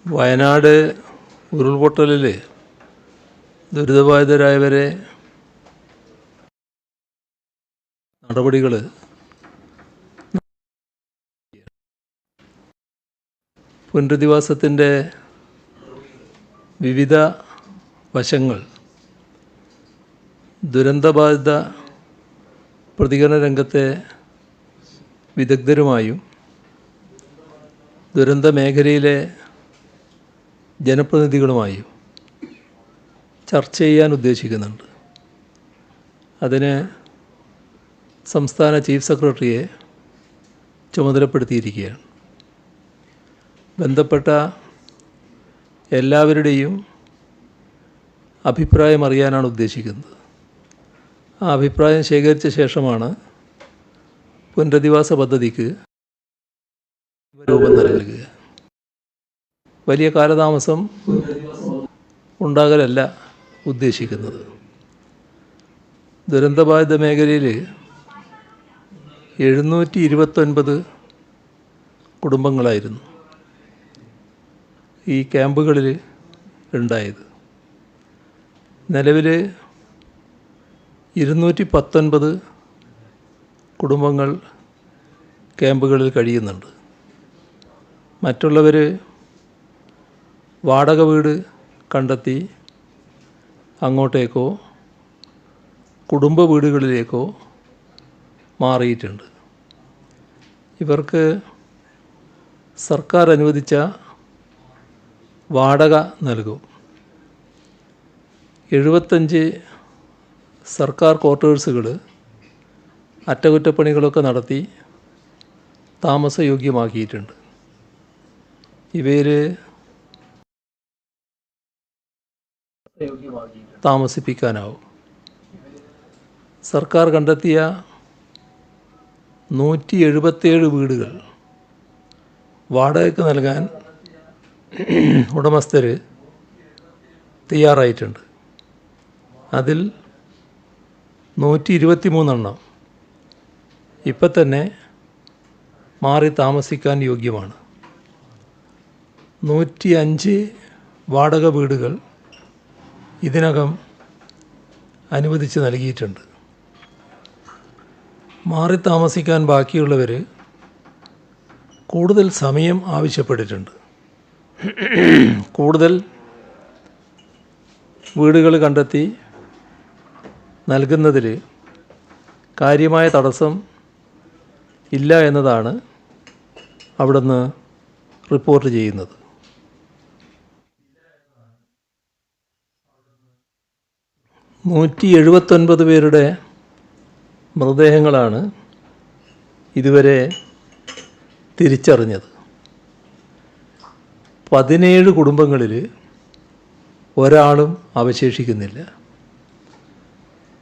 വയനാട് ഉരുൾപൊട്ടലിൽ ദുരിതബാധിതരായവരെ നടപടികൾ പുനരധിവാസത്തിൻ്റെ വിവിധ വശങ്ങൾ ദുരന്തബാധിത പ്രതികരണ രംഗത്തെ വിദഗ്ധരുമായും ദുരന്ത മേഖലയിലെ ജനപ്രതിനിധികളുമായും ചർച്ച ചെയ്യാൻ ഉദ്ദേശിക്കുന്നുണ്ട്. അതിന് സംസ്ഥാന ചീഫ് സെക്രട്ടറിയെ ചുമതലപ്പെടുത്തിയിരിക്കുകയാണ്. ബന്ധപ്പെട്ട എല്ലാവരുടെയും അഭിപ്രായം അറിയാനാണ് ഉദ്ദേശിക്കുന്നത്. ആ അഭിപ്രായം ശേഖരിച്ച ശേഷമാണ് പുനരധിവാസ പദ്ധതിക്ക് രൂപം നൽകുക. വലിയ കാലതാമസം ഉണ്ടാകലല്ല ഉദ്ദേശിക്കുന്നത്. ദുരന്തബാധിത മേഖലയിൽ 729 കുടുംബങ്ങളായിരുന്നു ഈ ക്യാമ്പുകളിൽ ഉണ്ടായത്. നിലവിൽ 219 കുടുംബങ്ങൾ ക്യാമ്പുകളിൽ കഴിയുന്നുണ്ട്. മറ്റുള്ളവർ വാടക വീട് കണ്ടെത്തി അങ്ങോട്ടേക്കോ കുടുംബ വീടുകളിലേക്കോ മാറിയിട്ടുണ്ട്. ഇവർക്ക് സർക്കാർ അനുവദിച്ച വാടക നൽകും. 75 സർക്കാർ ക്വാർട്ടേഴ്സുകൾ അറ്റകുറ്റപ്പണികളൊക്കെ നടത്തി താമസയോഗ്യമാക്കിയിട്ടുണ്ട്. ഇവയിൽ താമസിപ്പിക്കാനാവും. സർക്കാർ കണ്ടെത്തിയ 177 വീടുകൾ വാടകയ്ക്ക് നൽകാൻ ഉടമസ്ഥർ തയ്യാറായിട്ടുണ്ട്. അതിൽ 123 ഇപ്പം തന്നെ മാറി താമസിക്കാൻ യോഗ്യമാണ്. 105 വാടക വീടുകൾ ഇതിനകം അനുവദിച്ച് നൽകിയിട്ടുണ്ട്. മാറി താമസിക്കാൻ ബാക്കിയുള്ളവർ കൂടുതൽ സമയം ആവശ്യപ്പെട്ടിട്ടുണ്ട്. കൂടുതൽ വീടുകൾ കണ്ടെത്തി നൽകുന്നതിൽ കാര്യമായ തടസ്സം ഇല്ല എന്നതാണ് അവിടുന്ന് റിപ്പോർട്ട് ചെയ്യുന്നത്. നൂറ്റി 179 പേരുടെ മൃതദേഹങ്ങളാണ് ഇതുവരെ തിരിച്ചറിഞ്ഞത്. 17 കുടുംബങ്ങളിൽ ഒരാളും അവശേഷിക്കുന്നില്ല.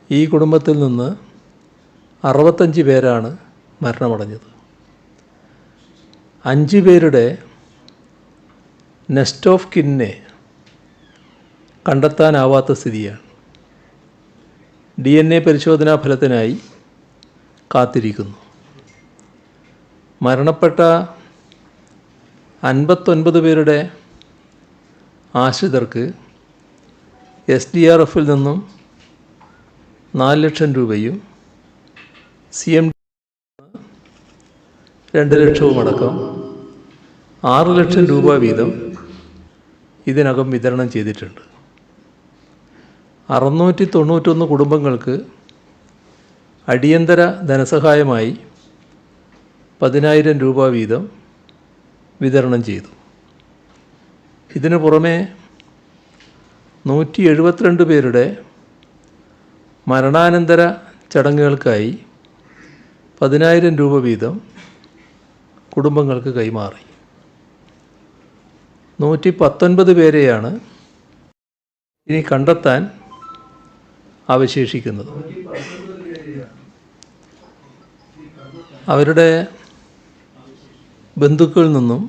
ഈ കുടുംബത്തിൽ നിന്ന് 65 പേരാണ് മരണമടഞ്ഞത്. 5 പേരുടെ നെസ്റ്റ് ഓഫ് കിന്നെ കണ്ടെത്താനാവാത്ത സ്ഥിതിയാണ്. DNA പരിശോധനാ ഫലത്തിനായി കാത്തിരിക്കുന്നു. മരണപ്പെട്ട 59 പേരുടെ ആശ്രിതർക്ക് SDRF നിന്നും 4 ലക്ഷം രൂപയും CMD 2 ലക്ഷവും അടക്കം 6 ലക്ഷം രൂപ വീതം ഇതിനകം വിതരണം ചെയ്തിട്ടുണ്ട്. 691 കുടുംബങ്ങൾക്ക് അടിയന്തര ധനസഹായമായി 10,000 രൂപ വീതം വിതരണം ചെയ്തു. ഇതിനു പുറമെ 172 പേരുടെ മരണാനന്തര ചടങ്ങുകൾക്കായി 10,000 രൂപ വീതം കുടുംബങ്ങൾക്ക് കൈമാറി. 119 പേരെയാണ് ഇനി കണ്ടെത്താൻ അവശേഷിക്കുന്നത്. അവരുടെ ബന്ധുക്കളിൽ നിന്നും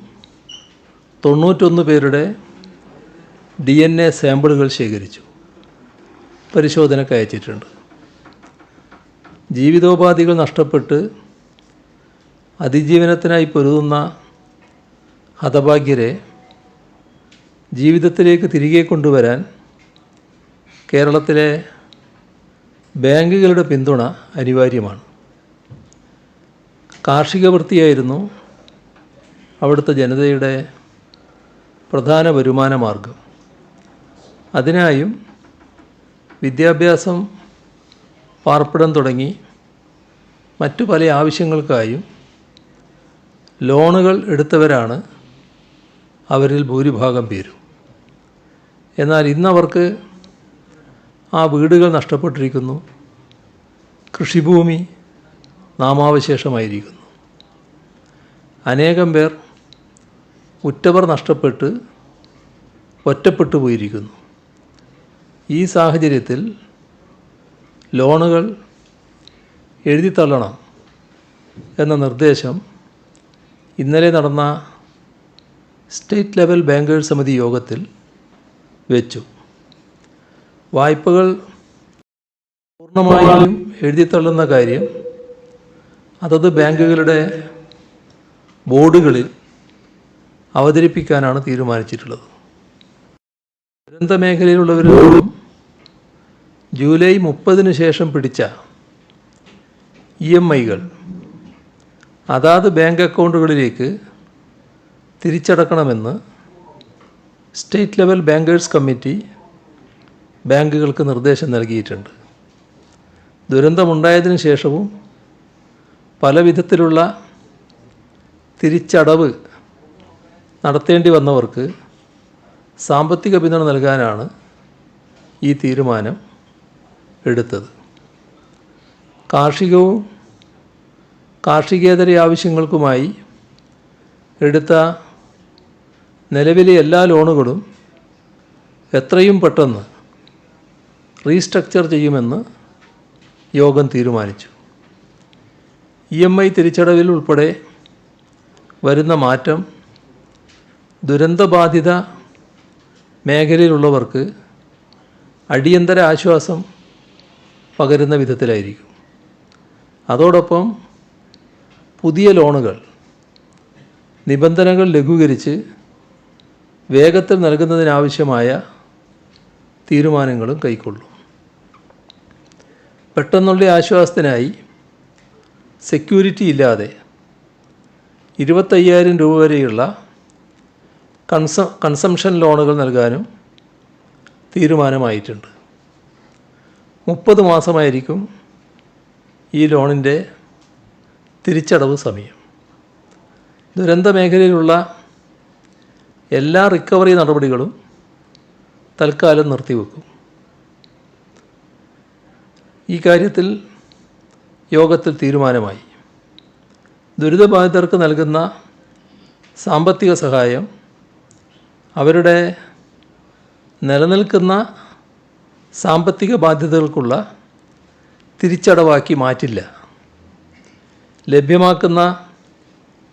91 പേരുടെ DNA സാമ്പിളുകൾ ശേഖരിച്ചു പരിശോധനയ്ക്ക് അയച്ചിട്ടുണ്ട്. ജീവിതോപാധികൾ നഷ്ടപ്പെട്ട് അതിജീവനത്തിനായി പൊരുതുന്ന ഹതഭാഗ്യരെ ജീവിതത്തിലേക്ക് തിരികെ കൊണ്ടുവരാൻ കേരളത്തിലെ ബാങ്കുകളുടെ പിന്തുണ അനിവാര്യമാണ്. കാർഷിക വൃത്തിയായിരുന്നു അവിടുത്തെ ജനതയുടെ പ്രധാന വരുമാന മാർഗം. അതിനായും വിദ്യാഭ്യാസം, പാർപ്പിടം തുടങ്ങി മറ്റു പല ആവശ്യങ്ങൾക്കായും ലോണുകൾ എടുത്തവരാണ് അവരിൽ ഭൂരിഭാഗം പേരും. എന്നാൽ ഇന്നവർക്ക് ആ വീടുകൾ നഷ്ടപ്പെട്ടിരിക്കുന്നു, കൃഷിഭൂമി നാമാവശേഷമായിരിക്കുന്നു. അനേകം പേർ ഉറ്റവർ നഷ്ടപ്പെട്ട് ഒറ്റപ്പെട്ടു പോയിരിക്കുന്നു. ഈ സാഹചര്യത്തിൽ ലോണുകൾ എഴുതിത്തള്ളണം എന്ന നിർദ്ദേശം ഇന്നലെ നടന്ന സ്റ്റേറ്റ് ലെവൽ ബാങ്കേഴ്സ് സമിതി യോഗത്തിൽ വെച്ചു. വായ്പകൾ പൂർണ്ണമായും എഴുതിത്തള്ളുന്ന കാര്യം അതത് ബാങ്കുകളുടെ ബോർഡുകളിൽ അവതരിപ്പിക്കാനാണ് തീരുമാനിച്ചിട്ടുള്ളത്. ദുരന്ത മേഖലയിലുള്ളവരോടും ജൂലൈ 30-ന് ശേഷം പിടിച്ച EMI-കൾ അതാത് ബാങ്ക് അക്കൗണ്ടുകളിലേക്ക് തിരിച്ചടക്കണമെന്ന് സ്റ്റേറ്റ് ലെവൽ ബാങ്കേഴ്സ് കമ്മിറ്റി ബാങ്കുകൾക്ക് നിർദ്ദേശം നൽകിയിട്ടുണ്ട്. ദുരന്തമുണ്ടായതിനു ശേഷവും പല വിധത്തിലുള്ള തിരിച്ചടവ് നടത്തേണ്ടി വന്നവർക്ക് സാമ്പത്തിക പിന്തുണ നൽകാനാണ് ഈ തീരുമാനം എടുത്തത്. കാർഷികവും കാർഷികേതര ആവശ്യങ്ങൾക്കുമായി എടുത്ത നിലവിലെ എല്ലാ ലോണുകളും എത്രയും പെട്ടെന്ന് റീസ്ട്രക്ചർ ചെയ്യുമെന്ന് യോഗം തീരുമാനിച്ചു. EMI തിരിച്ചടവിൽ ഉൾപ്പെടെ വരുന്ന മാറ്റം ദുരന്തബാധിത മേഖലയിലുള്ളവർക്ക് അടിയന്തര ആശ്വാസം പകരുന്ന വിധത്തിലായിരിക്കും. അതോടൊപ്പം പുതിയ ലോണുകൾ നിബന്ധനകൾ ലഘൂകരിച്ച് വേഗത്തിൽ നൽകുന്നതിനാവശ്യമായ തീരുമാനങ്ങളും കൈക്കൊള്ളും. പെട്ടെന്നുള്ള ആശ്വാസത്തിനായി സെക്യൂരിറ്റി ഇല്ലാതെ 25,000 രൂപ വരെയുള്ള കൺസംഷൻ ലോണുകൾ നൽകാനും തീരുമാനമായിട്ടുണ്ട്. 30 മാസമായിരിക്കും ഈ ലോണിൻ്റെ തിരിച്ചടവ് സമയം. ദുരന്ത മേഖലയിലുള്ള എല്ലാ റിക്കവറി നടപടികളും തൽക്കാലം നിർത്തിവെക്കും. ഈ കാര്യത്തിൽ യോഗത്തിൽ തീരുമാനമായി. ദുരിതബാധിതർക്ക് നൽകുന്ന സാമ്പത്തിക സഹായം അവരുടെ നിലനിൽക്കുന്ന സാമ്പത്തിക ബാധ്യതകൾക്കുള്ള തിരിച്ചടവാക്കി മാറ്റില്ല. ലഭ്യമാക്കുന്ന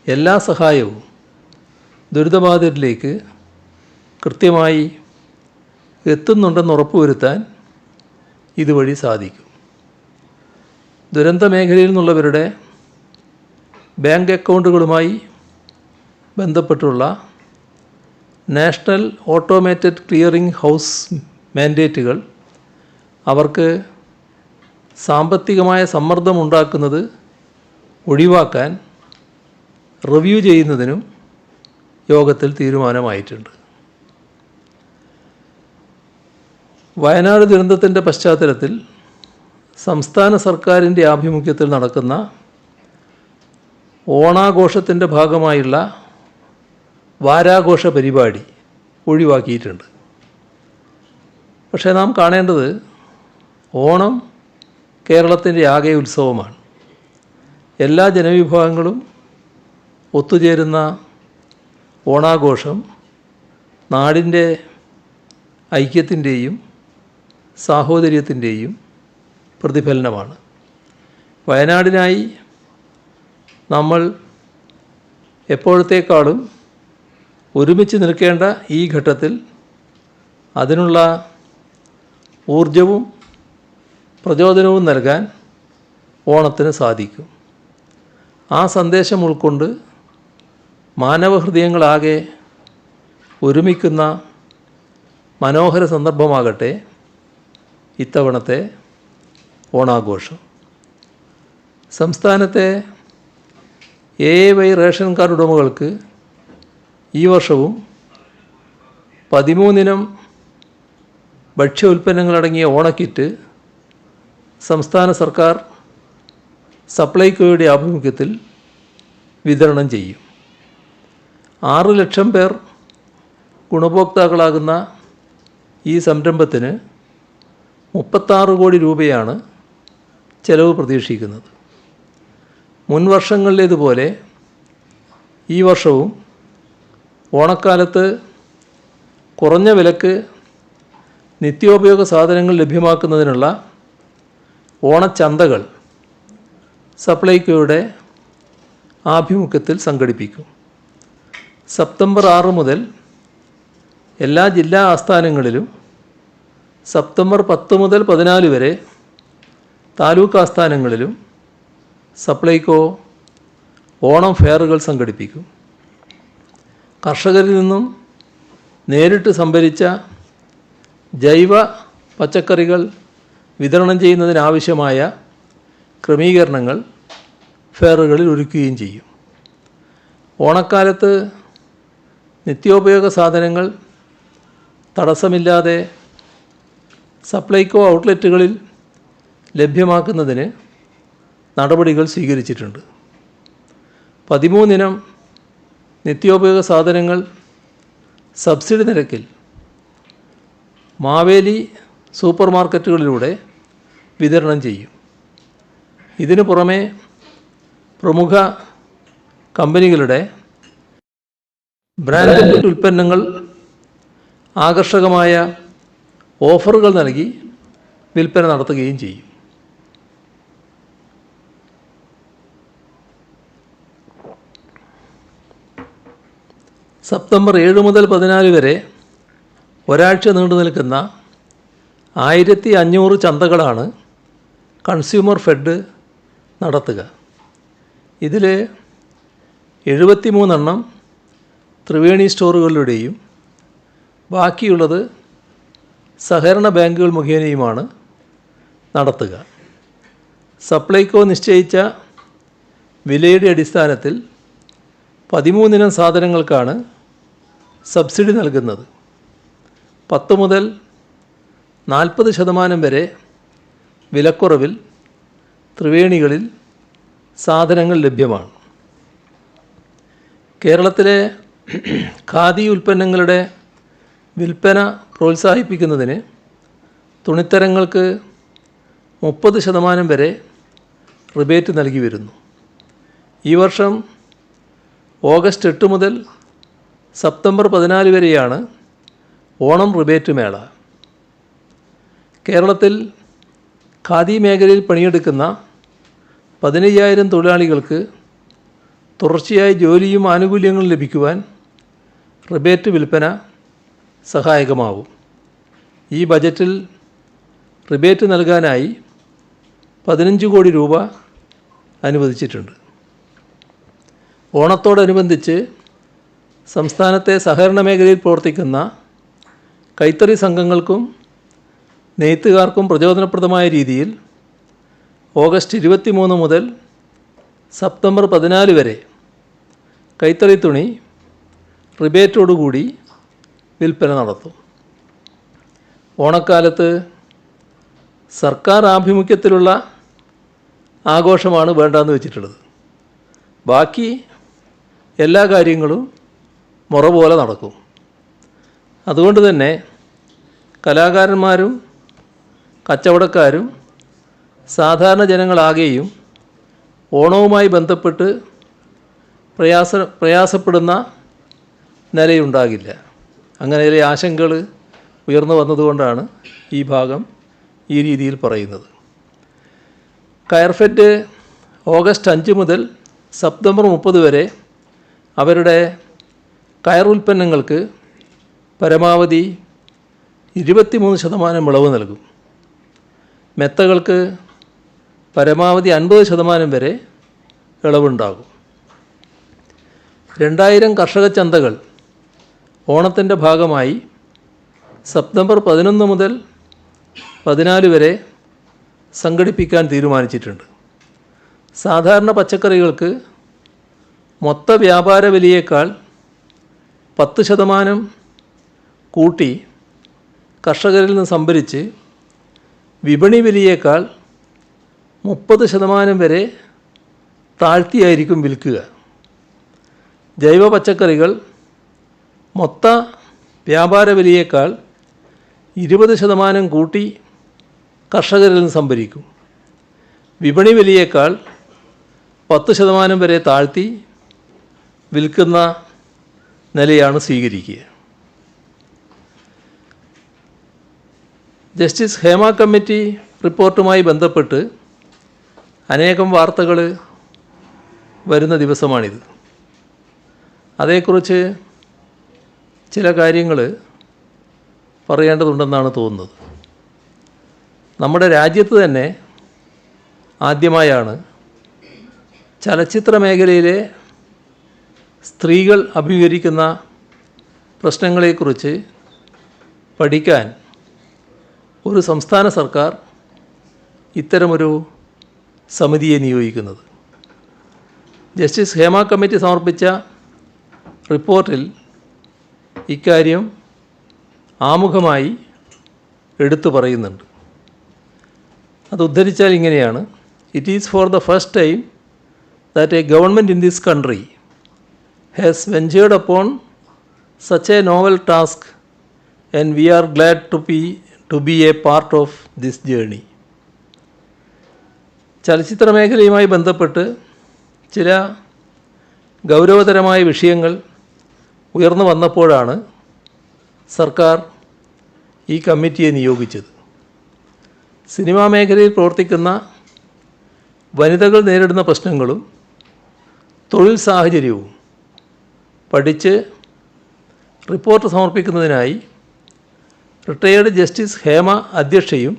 എല്ലാ സഹായവും ദുരിതബാധിതരിലേക്ക് കൃത്യമായി എത്തുന്നുണ്ടെന്ന് ഉറപ്പുവരുത്താൻ ഇതുവഴി സാധിക്കും. ദുരന്ത മേഖലയിൽ നിന്നുള്ളവരുടെ ബാങ്ക് അക്കൗണ്ടുകളുമായി ബന്ധപ്പെട്ടുള്ള നാഷണൽ ഓട്ടോമേറ്റഡ് ക്ലിയറിംഗ് ഹൗസ് മാൻഡേറ്റുകൾ അവർക്ക് സാമ്പത്തികമായ സമ്മർദ്ദമുണ്ടാക്കുന്നത് ഒഴിവാക്കാൻ റിവ്യൂ ചെയ്യുന്നതിനും യോഗത്തിൽ തീരുമാനമായിട്ടുണ്ട്. വയനാട് ദുരന്തത്തിൻ്റെ പശ്ചാത്തലത്തിൽ സംസ്ഥാന സർക്കാരിൻ്റെ ആഭിമുഖ്യത്തിൽ നടക്കുന്ന ഓണാഘോഷത്തിൻ്റെ ഭാഗമായുള്ള വാരാഘോഷ പരിപാടി ഒഴിവാക്കിയിട്ടുണ്ട്. പക്ഷേ നാം കാണേണ്ടത് ഓണം കേരളത്തിൻ്റെ ആകെ ഉത്സവമാണ്. എല്ലാ ജനവിഭാഗങ്ങളും ഒത്തുചേരുന്ന ഓണാഘോഷം നാടിൻ്റെ ഐക്യത്തിൻ്റെയും സാഹോദര്യത്തിൻ്റെയും പ്രതിഫലനമാണ്. വയനാടിനായി നമ്മൾ എപ്പോഴത്തേക്കാളും ഒരുമിച്ച് നിൽക്കേണ്ട ഈ ഘട്ടത്തിൽ അതിനുള്ള ഊർജവും പ്രചോദനവും നൽകാൻ ഓണത്തിന് സാധിക്കും. ആ സന്ദേശം ഉൾക്കൊണ്ട് മാനവഹൃദയങ്ങളാകെ ഒരുമിക്കുന്ന മനോഹര സന്ദർഭമാകട്ടെ ഇത്തവണത്തെ ഓണാഘോഷം. സംസ്ഥാനത്തെ AAY റേഷൻ കാർഡ് ഉടമകൾക്ക് ഈ വർഷവും 13 ഇനം ഭക്ഷ്യ ഉൽപ്പന്നങ്ങളടങ്ങിയ ഓണക്കിറ്റ് സംസ്ഥാന സർക്കാർ സപ്ലൈകോയുടെ ആഭിമുഖ്യത്തിൽ വിതരണം ചെയ്യും. 6 ലക്ഷം പേർ ഗുണഭോക്താക്കളാകുന്ന ഈ സംരംഭത്തിന് 36 കോടി രൂപയാണ് ചെലവ് പ്രതീക്ഷിക്കുന്നത്. മുൻ വർഷങ്ങളിലേതുപോലെ ഈ വർഷവും ഓണക്കാലത്ത് കുറഞ്ഞ വിലക്ക് നിത്യോപയോഗ സാധനങ്ങൾ ലഭ്യമാക്കുന്നതിനുള്ള ഓണച്ചന്തകൾ സപ്ലൈകോയുടെ ആഭിമുഖ്യത്തിൽ സംഘടിപ്പിക്കും. സെപ്റ്റംബർ 6 മുതൽ എല്ലാ ജില്ലാ ആസ്ഥാനങ്ങളിലും, സെപ്റ്റംബർ 10 മുതൽ 14 വരെ താലൂക്ക് ആസ്ഥാനങ്ങളിലും സപ്ലൈകോ ഓണം ഫെയറുകൾ സംഘടിപ്പിക്കും. കർഷകരിൽ നിന്നും നേരിട്ട് സംഭരിച്ച ജൈവ പച്ചക്കറികൾ വിതരണം ചെയ്യുന്നതിനാവശ്യമായ ക്രമീകരണങ്ങൾ ഫെയറുകളിൽ ഒരുക്കുകയും ചെയ്യും. ഓണക്കാലത്ത് നിത്യോപയോഗ സാധനങ്ങൾ തടസ്സമില്ലാതെ സപ്ലൈകോ ഔട്ട്ലെറ്റുകളിൽ ലഭ്യമാക്കുന്നതിന് നടപടികൾ സ്വീകരിച്ചിട്ടുണ്ട്. 13 ഇനം നിത്യോപയോഗ സാധനങ്ങൾ സബ്സിഡി നിരക്കിൽ മാവേലി സൂപ്പർ മാർക്കറ്റുകളിലൂടെ വിതരണം ചെയ്യും. ഇതിനു പുറമെ പ്രമുഖ കമ്പനികളുടെ ബ്രാൻഡഡ് ഉൽപ്പന്നങ്ങൾ ആകർഷകമായ ഓഫറുകൾ നൽകി വിൽപ്പന നടത്തുകയും ചെയ്യും. സെപ്റ്റംബർ 7 മുതൽ 14 വരെ ഒരാഴ്ച നീണ്ടു നിൽക്കുന്ന 1500 ചന്തകളാണ് കൺസ്യൂമർ ഫെഡ് നടത്തുക. ഇതിൽ 73 എണ്ണം ത്രിവേണി സ്റ്റോറുകളിലൂടെയും ബാക്കിയുള്ളത് സഹകരണ ബാങ്കുകൾ മുഖേനയുമാണ് നടത്തുക. സപ്ലൈകോ നിശ്ചയിച്ച വിലയുടെ അടിസ്ഥാനത്തിൽ 13 ഇനം സാധനങ്ങൾക്കാണ് സബ്സിഡി നൽകുന്നത്. 10 മുതൽ 40% വരെ വിലക്കുറവിൽ ത്രിവേണികളിൽ സാധനങ്ങൾ ലഭ്യമാണ്. കേരളത്തിലെ ഖാദി ഉൽപ്പന്നങ്ങളുടെ വിൽപ്പന പ്രോത്സാഹിപ്പിക്കുന്നതിന് തുണിത്തരങ്ങൾക്ക് 30% വരെ റിബേറ്റ് നൽകി വരുന്നു. ഈ വർഷം ഓഗസ്റ്റ് 8 മുതൽ സെപ്റ്റംബർ 14 വരെയാണ് ഓണം റിബേറ്റ് മേള. കേരളത്തിൽ ഖാദി മേഖലയിൽ പണിയെടുക്കുന്ന 15,000 തൊഴിലാളികൾക്ക് തുടർച്ചയായി ജോലിയും ആനുകൂല്യങ്ങളും ലഭിക്കുവാൻ റിബേറ്റ് വിൽപ്പന സഹായകമാവും. ഈ ബജറ്റിൽ റിബേറ്റ് നൽകാനായി 15 കോടി രൂപ അനുവദിച്ചിട്ടുണ്ട്. ഓണത്തോടനുബന്ധിച്ച് സംസ്ഥാനത്തെ സഹകരണ മേഖലയിൽ പ്രവർത്തിക്കുന്ന കൈത്തറി സംഘങ്ങൾക്കും നെയ്ത്തുകാർക്കും പ്രചോദനപ്രദമായ രീതിയിൽ ഓഗസ്റ്റ് 23 മുതൽ സെപ്റ്റംബർ 14 വരെ കൈത്തറി തുണി റിബേറ്റോടുകൂടി വിൽപ്പന നടത്തും. ഓണക്കാലത്ത് സർക്കാർ ആഭിമുഖ്യത്തിലുള്ള ആഘോഷമാണ് വേണ്ടെന്ന് വെച്ചിട്ടുള്ളത്. ബാക്കി എല്ലാ കാര്യങ്ങളും മുറ പോലെ നടക്കും. അതുകൊണ്ട് തന്നെ കലാകാരന്മാരും കച്ചവടക്കാരും സാധാരണ ജനങ്ങളാകെയും ഓണവുമായി ബന്ധപ്പെട്ട് പ്രയാസപ്പെടുന്ന നിലയുണ്ടാകില്ല. അങ്ങനെ ചില ആശങ്കകൾ ഉയർന്നു വന്നതുകൊണ്ടാണ് ഈ ഭാഗം ഈ രീതിയിൽ പറയുന്നത്. കയർഫെഡ് ഓഗസ്റ്റ് 5 മുതൽ സെപ്റ്റംബർ 30 വരെ അവരുടെ കയർ ഉൽപ്പന്നങ്ങൾക്ക് പരമാവധി 23% ഇളവ് നൽകും. മെത്തകൾക്ക് പരമാവധി 50% വരെ ഇളവുണ്ടാകും. 2000 കർഷക ചന്തകൾ ഓണത്തിൻ്റെ ഭാഗമായി സെപ്റ്റംബർ 11 മുതൽ 14 വരെ സംഘടിപ്പിക്കാൻ തീരുമാനിച്ചിട്ടുണ്ട്. സാധാരണ പച്ചക്കറികൾക്ക് മൊത്ത വ്യാപാര വിലയേക്കാൾ 10% കൂട്ടി കർഷകരിൽ നിന്ന് സംഭരിച്ച് വിപണി വിലയേക്കാൾ 30% വരെ താഴ്ത്തിയായിരിക്കും വിൽക്കുക. ജൈവ പച്ചക്കറികൾ മൊത്ത വ്യാപാര വിലയേക്കാൾ 20% കൂട്ടി കർഷകരിൽ നിന്ന് സംഭരിക്കും. വിപണി വിലയേക്കാൾ 10% വരെ താഴ്ത്തി വിൽക്കുന്ന നിലയാണ് സ്വീകരിക്കുക. ജസ്റ്റിസ് ഹേമ കമ്മിറ്റി റിപ്പോർട്ടുമായി ബന്ധപ്പെട്ട് അനേകം വാർത്തകൾ വരുന്ന ദിവസമാണിത്. അതേക്കുറിച്ച് ചില കാര്യങ്ങൾ പറയേണ്ടതുണ്ടെന്നാണ് തോന്നുന്നത്. നമ്മുടെ രാജ്യത്ത് തന്നെ ആദ്യമായാണ് ചലച്ചിത്ര മേഖലയിലെ സ്ത്രീകൾ അഭിമുഖീകരിക്കുന്ന പ്രശ്നങ്ങളെക്കുറിച്ച് പഠിക്കാൻ ഒരു സംസ്ഥാന സർക്കാർ ഇത്തരമൊരു സമിതിയെ നിയോഗിക്കുന്നത്. ജസ്റ്റിസ് ഹേമ കമ്മിറ്റി സമർപ്പിച്ച റിപ്പോർട്ടിൽ ഇക്കാര്യം ആമുഖമായി എടുത്തു പറയുന്നുണ്ട്. അത് ഉദ്ധരിച്ചാൽ ഇങ്ങനെയാണ്: it is for the first time that a government in this country has ventured upon such a novel task, and we are glad to be a part of this journey. ചലച്ചിത്ര മേഖലയുമായി ബന്ധപ്പെട്ട് ചില ഗൗരവതരമായ വിഷയങ്ങൾ ഉയർന്നു വന്നപ്പോഴാണ് സർക്കാർ ഈ കമ്മിറ്റിയെ നിയോഗിച്ചത്. സിനിമാ മേഖലയിൽ പ്രവർത്തിക്കുന്ന വനിതകൾ നേരിടുന്ന പ്രശ്നങ്ങളും തൊഴിൽ സാഹചര്യവും പഠിച്ച് റിപ്പോർട്ട് സമർപ്പിക്കുന്നതിനായി റിട്ടയേർഡ് ജസ്റ്റിസ് ഹേമ അധ്യക്ഷയും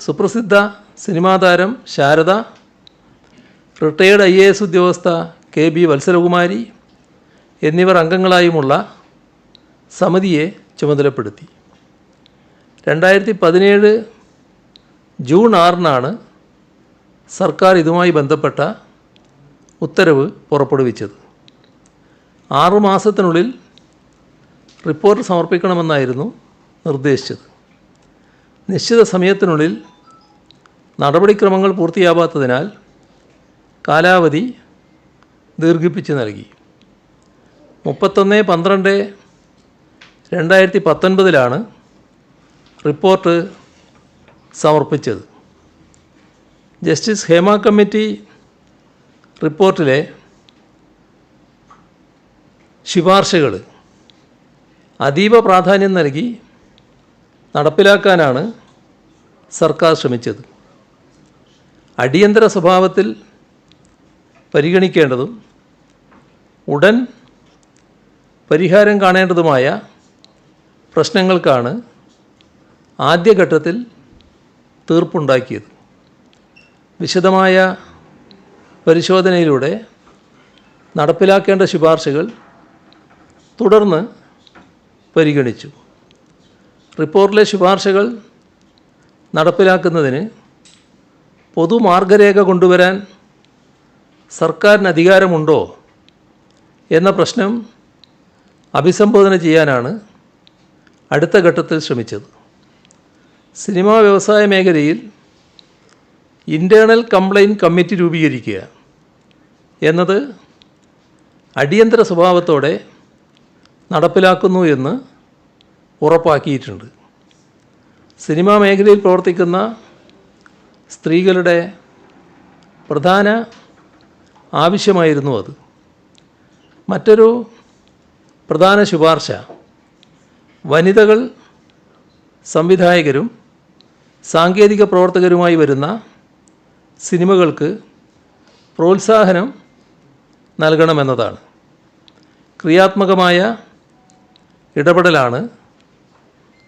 സുപ്രസിദ്ധ സിനിമാ താരം ശാരദ, റിട്ടയേർഡ് IAS ഉദ്യോഗസ്ഥ KB വത്സലകുമാരി എന്നിവർ അംഗങ്ങളായുമുള്ള സമിതിയെ ചുമതലപ്പെടുത്തി. 2017 ജൂൺ 6 സർക്കാർ ഇതുമായി ബന്ധപ്പെട്ട ഉത്തരവ് പുറപ്പെടുവിച്ചത്. 6 മാസത്തിനുള്ളിൽ റിപ്പോർട്ട് സമർപ്പിക്കണമെന്നായിരുന്നു നിർദ്ദേശിച്ചത്. നിശ്ചിത സമയത്തിനുള്ളിൽ നടപടിക്രമങ്ങൾ പൂർത്തിയാവാത്തതിനാൽ കാലാവധി ദീർഘിപ്പിച്ച് നൽകി. 31/12/2019 റിപ്പോർട്ട് സമർപ്പിച്ചത്. ജസ്റ്റിസ് ഹേമ കമ്മിറ്റി റിപ്പോർട്ടിലെ ശുപാർശകൾ അതീവ പ്രാധാന്യം നൽകി നടപ്പിലാക്കാനാണ് സർക്കാർ ശ്രമിച്ചത്. അടിയന്തര സ്വഭാവത്തിൽ പരിഗണിക്കേണ്ടതും ഉടൻ പരിഹാരം കാണേണ്ടതുമായ പ്രശ്നങ്ങൾക്കാണ് ആദ്യഘട്ടത്തിൽ തീർപ്പുണ്ടാക്കിയത്. വിശദമായ പരിശോധനയിലൂടെ നടപ്പിലാക്കേണ്ട ശുപാർശകൾ തുടർന്ന് പരിഗണിച്ചു. റിപ്പോർട്ടിലെ ശുപാർശകൾ നടപ്പിലാക്കുന്നതിന് പൊതുമാർഗരേഖ കൊണ്ടുവരാൻ സർക്കാരിന് അധികാരമുണ്ടോ എന്ന പ്രശ്നം അഭിസംബോധന ചെയ്യാനാണ് അടുത്ത ഘട്ടത്തിൽ ശ്രമിച്ചത്. സിനിമാ വ്യവസായ മേഖലയിൽ ഇൻറ്റേർണൽ കംപ്ലയിൻറ്റ് കമ്മിറ്റി രൂപീകരിക്കുക എന്നത് അടിയന്തര സ്വഭാവത്തോടെ നടപ്പിലാക്കുന്നു എന്ന് ഉറപ്പാക്കിയിട്ടുണ്ട്. സിനിമാ മേഖലയിൽ പ്രവർത്തിക്കുന്ന സ്ത്രീകളുടെ പ്രധാന ആവശ്യമായിരുന്നു അത്. മറ്റൊരു പ്രധാന ശുപാർശ വനിതകൾ സംവിധായകരും സാങ്കേതിക പ്രവർത്തകരുമായി വരുന്ന സിനിമകൾക്ക് പ്രോത്സാഹനം നൽകണമെന്നതാണ്. ക്രിയാത്മകമായ ഇടപെടലാണ്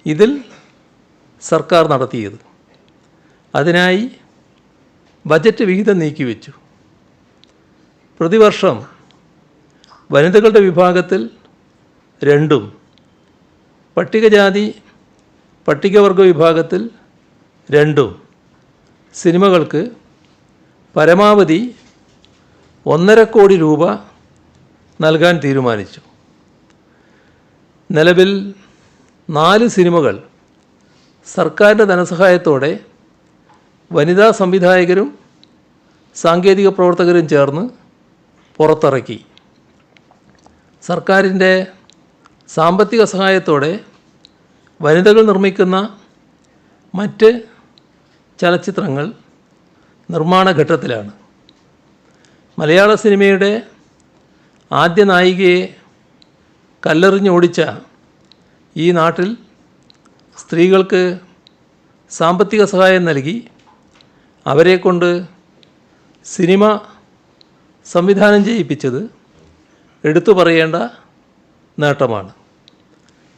ഇതിൽ സർക്കാർ നടത്തിയത്. അതിനായി ബജറ്റ് വിഹിതം നീക്കിവെച്ചു. പ്രതിവർഷം വനിതകളുടെ വിഭാഗത്തിൽ 2ഉം പട്ടികജാതി പട്ടികവർഗ വിഭാഗത്തിൽ 2 സിനിമകൾക്ക് പരമാവധി 1.5 കോടി രൂപ നൽകാൻ തീരുമാനിച്ചു. നിലവിൽ 4 സിനിമകൾ സർക്കാരിൻ്റെ ധനസഹായത്തോടെ വനിതാ സംവിധായകരും സാങ്കേതിക പ്രവർത്തകരും ചേർന്ന് പുറത്തിറക്കി. സർക്കാരിൻ്റെ സാമ്പത്തിക സഹായത്തോടെ വനിതകൾ നിർമ്മിക്കുന്ന മറ്റ് ചലച്ചിത്രങ്ങൾ നിർമ്മാണ ഘട്ടത്തിലാണ്. മലയാള സിനിമയുടെ ആദ്യ നായികയെ കല്ലെറിഞ്ഞോടിച്ച ഈ നാട്ടിൽ സ്ത്രീകൾക്ക് സാമ്പത്തിക സഹായം നൽകി അവരെക്കൊണ്ട് സിനിമ സംവിധാനം ചെയ്യിപ്പിച്ചത് എടുത്തു പറയേണ്ട നേട്ടമാണ്.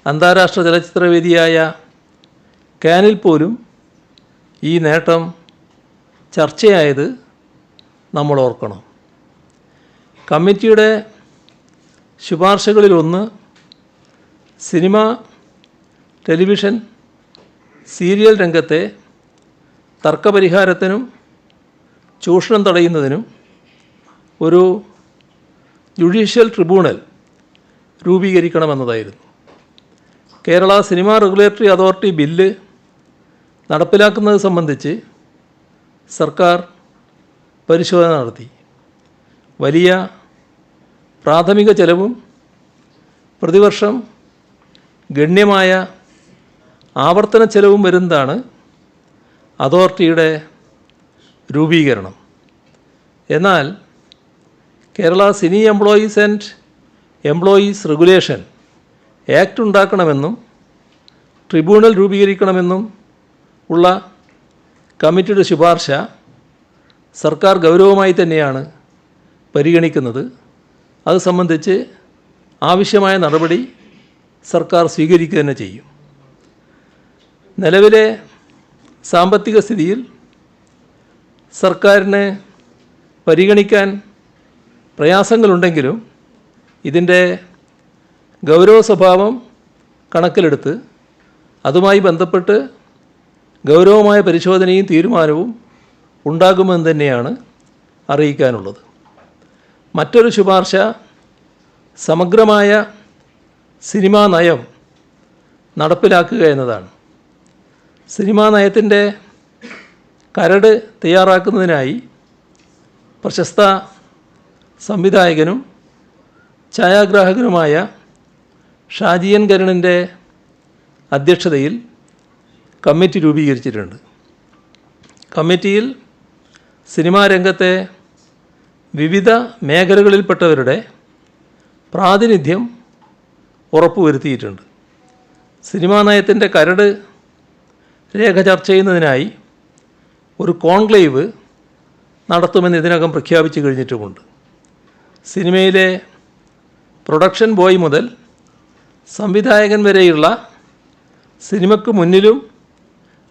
അന്താരാഷ്ട്ര ചലച്ചിത്രവേദിയായ കാനിൽ പോലും ഈ നേട്ടം ചർച്ചയായത് നമ്മൾ ഓർക്കണം. കമ്മിറ്റിയുടെ ശുപാർശകളിലൊന്ന് സിനിമ, ടെലിവിഷൻ, സീരിയൽ രംഗത്തെ തർക്കപരിഹാരത്തിനും ചൂഷണം തടയുന്നതിനും ഒരു ജുഡീഷ്യൽ ട്രിബ്യൂണൽ രൂപീകരിക്കണമെന്നതായിരുന്നു. Kerala cinema regulatory authority bill നടപ്പിലാക്കുന്നത് സംബന്ധിച്ച് സർക്കാർ പരിശോധന നടത്തി. വലിയ പ്രാഥമിക ചെലവും പ്രതിവർഷം ഗണ്യമായ ആവർത്തന ചെലവും വരുന്നതാണ് അതോറിറ്റിയുടെ രൂപീകരണം. എന്നാൽ Kerala cine employees and employees regulation act ഉണ്ടാക്കണമെന്നും ട്രിബ്യൂണൽ രൂപീകരിക്കണമെന്നും ഉള്ള കമ്മിറ്റിയുടെ ശുപാർശ സർക്കാർ ഗൗരവമായി തന്നെയാണ് പരിഗണിക്കുന്നത്. അത് സംബന്ധിച്ച് ആവശ്യമായ നടപടി സർക്കാർ സ്വീകരിക്കുക തന്നെ ചെയ്യും. നിലവിലെ സാമ്പത്തിക സ്ഥിതിയിൽ സർക്കാരിന് പരിഗണിക്കാൻ പ്രയാസങ്ങളുണ്ടെങ്കിലും ഇതിൻ്റെ ഗൗരവ സ്വഭാവം കണക്കിലെടുത്ത് അതുമായി ബന്ധപ്പെട്ട് ഗൗരവമായ പരിശോധനയും തീരുമാനവും ഉണ്ടാകുമെന്ന് തന്നെയാണ് അറിയിക്കാനുള്ളത്. മറ്റൊരു ശുപാർശ സമഗ്രമായ സിനിമാ നയം നടപ്പിലാക്കുക എന്നതാണ്. സിനിമാ നയത്തിൻ്റെ കരട് തയ്യാറാക്കുന്നതിനായി പ്രശസ്ത സംവിധായകനും ഛായാഗ്രാഹകനുമായ ഷാജി എൻ കരുണിൻ്റെ അധ്യക്ഷതയിൽ കമ്മിറ്റി രൂപീകരിച്ചിട്ടുണ്ട്. കമ്മിറ്റിയിൽ സിനിമാ രംഗത്തെ വിവിധ മേഖലകളിൽപ്പെട്ടവരുടെ പ്രാതിനിധ്യം ഉറപ്പുവരുത്തിയിട്ടുണ്ട്. സിനിമാ നയത്തിൻ്റെ കരട് രേഖ ചർച്ച ചെയ്യുന്നതിനായി ഒരു കോൺക്ലേവ് നടത്തുമെന്ന് ഇതിനകം പ്രഖ്യാപിച്ചു കഴിഞ്ഞിട്ടുമുണ്ട്. സിനിമയിലെ പ്രൊഡക്ഷൻ ബോയ് മുതൽ സംവിധായകൻ വരെയുള്ള സിനിമയ്ക്ക് മുന്നിലും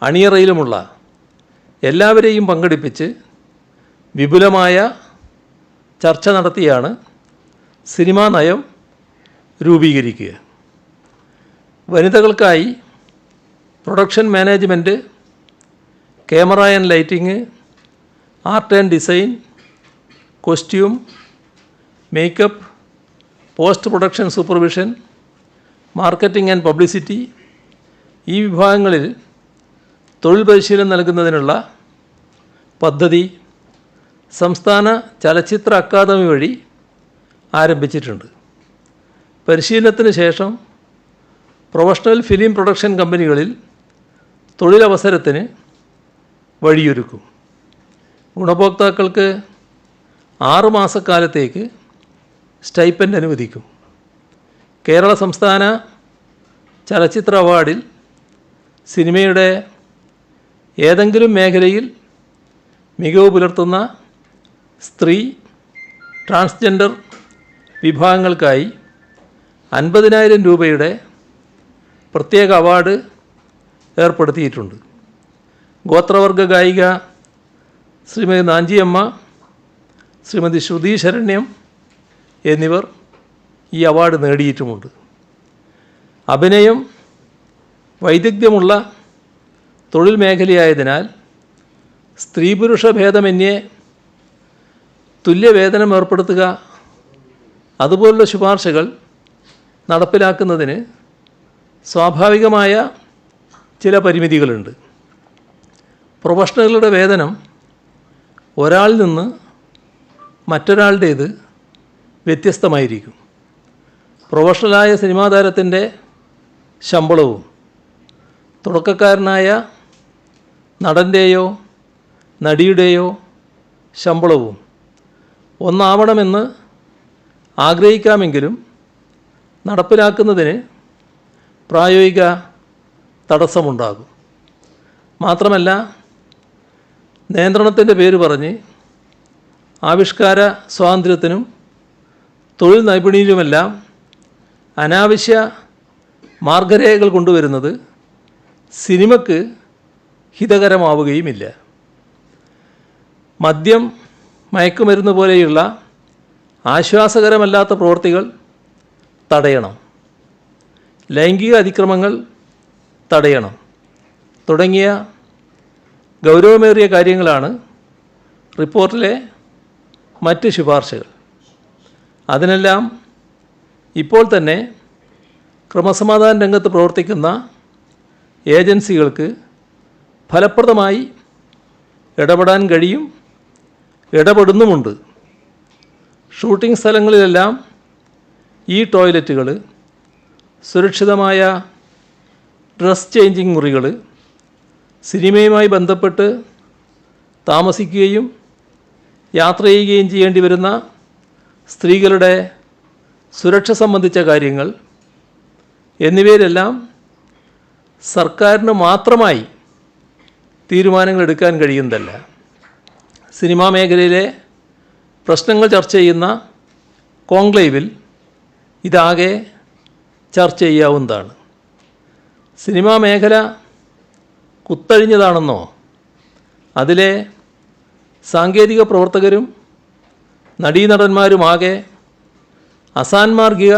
അണിയറയിലുമുള്ള എല്ലാവരെയും പങ്കെടുപ്പിച്ച് വിപുലമായ ചർച്ച നടത്തിയാണ് സിനിമാ നയം രൂപീകരിക്കുക. വനിതകൾക്കായി production management, camera and lighting, art and design, costume, makeup, post production supervision, marketing and publicity ഈ വിഭാഗങ്ങളിൽ തൊഴിൽ പരിശീലനം നൽകുന്നതിനുള്ള പദ്ധതി സംസ്ഥാന ചലച്ചിത്ര അക്കാദമി വഴി ആരംഭിച്ചിട്ടുണ്ട്. പരിശീലനത്തിന് ശേഷം പ്രൊഫഷണൽ ഫിലിം പ്രൊഡക്ഷൻ കമ്പനികളിൽ തൊഴിലവസരത്തിന് വഴിയൊരുക്കും. ഗുണഭോക്താക്കൾക്ക് 6 മാസക്കാലത്തേക്ക് സ്റ്റൈപ്പൻഡ് അനുവദിക്കും. കേരള സംസ്ഥാന ചലച്ചിത്ര അവാർഡിൽ സിനിമയുടെ ഏതെങ്കിലും മേഖലയിൽ മികവ് പുലർത്തുന്ന സ്ത്രീ, ട്രാൻസ്ജെൻഡർ വിഭാഗങ്ങൾക്കായി 50,000 രൂപയുടെ പ്രത്യേക അവാർഡ് ഏർപ്പെടുത്തിയിട്ടുണ്ട്. ഗോത്രവർഗ ഗായിക ശ്രീമതി നാഞ്ചിയമ്മ, ശ്രീമതി ശ്രുതി ശരണ്യം എന്നിവർ ഈ അവാർഡ് നേടിയിട്ടുമുണ്ട്. അഭിനയം, വൈദഗ്ധ്യമുള്ള തൊഴിൽ മേഖലയായതിനാൽ സ്ത്രീ പുരുഷ ഭേദമന്യേ തുല്യവേതനം ഏർപ്പെടുത്തുക അതുപോലുള്ള ശുപാർശകൾ നടപ്പിലാക്കുന്നതിന് സ്വാഭാവികമായ ചില പരിമിതികളുണ്ട്. പ്രൊഫഷണലുകളുടെ വേതനം ഒരാളിൽ നിന്ന് മറ്റൊരാളുടേത് വ്യത്യസ്തമായിരിക്കും. പ്രൊഫഷണലായ സിനിമാ താരത്തിൻ്റെ ശമ്പളവും തുടക്കക്കാരനായ നടൻ്റെയോ നടിയുടെയോ ശമ്പളവും ഒന്നാവണമെന്ന് ആഗ്രഹിക്കാമെങ്കിലും നടപ്പിലാക്കുന്നതിന് പ്രായോഗിക തടസ്സമുണ്ടാകും. മാത്രമല്ല, നിയന്ത്രണത്തിൻ്റെ പേര് പറഞ്ഞ് ആവിഷ്കാര സ്വാതന്ത്ര്യത്തിനും തൊഴിൽ നൈപുണ്യത്തിലുമെല്ലാം അനാവശ്യ മാർഗരേഖകൾ കൊണ്ടുവരുന്നത് സിനിമയ്ക്ക് ഹിതകരമാവുകയുമില്ല. മദ്യം, മയക്കുമരുന്ന് പോലെയുള്ള ആശ്വാസകരമല്ലാത്ത പ്രവൃത്തികൾ തടയണം, ലൈംഗിക അതിക്രമങ്ങൾ തടയണം തുടങ്ങിയ ഗൗരവമേറിയ കാര്യങ്ങളാണ് റിപ്പോർട്ടിലെ മറ്റ് ശുപാർശകൾ. അതിനെല്ലാം ഇപ്പോൾ തന്നെ ക്രമസമാധാന രംഗത്ത് പ്രവർത്തിക്കുന്ന ഏജൻസികൾക്ക് ഫലപ്രദമായി ഇടപെടാൻ കഴിയും, ഇടപെടുന്നുമുണ്ട്. ഷൂട്ടിംഗ് സ്ഥലങ്ങളിലെല്ലാം ഈ ടോയ്ലറ്റുകൾ, സുരക്ഷിതമായ ഡ്രസ് ചേഞ്ചിങ് മുറികൾ, സിനിമയുമായി ബന്ധപ്പെട്ട് താമസിക്കുകയും യാത്ര ചെയ്യുകയും ചെയ്യേണ്ടി വരുന്ന സ്ത്രീകളുടെ സുരക്ഷ സംബന്ധിച്ച കാര്യങ്ങൾ എന്നിവയിലെല്ലാം സർക്കാരിന് മാത്രമായി തീരുമാനങ്ങൾ എടുക്കാൻ കഴിയുന്നതല്ല. സിനിമാ മേഖലയിലെ പ്രശ്നങ്ങൾ ചർച്ച ചെയ്യുന്ന കോൺക്ലേവിൽ ഇതാകെ ചർച്ച ചെയ്യാവുന്നതാണ്. സിനിമാ മേഖല കുത്തഴിഞ്ഞതാണെന്നോ അതിലെ സാങ്കേതിക പ്രവർത്തകരും നടീനടന്മാരുമാകെ അസാൻമാർഗിക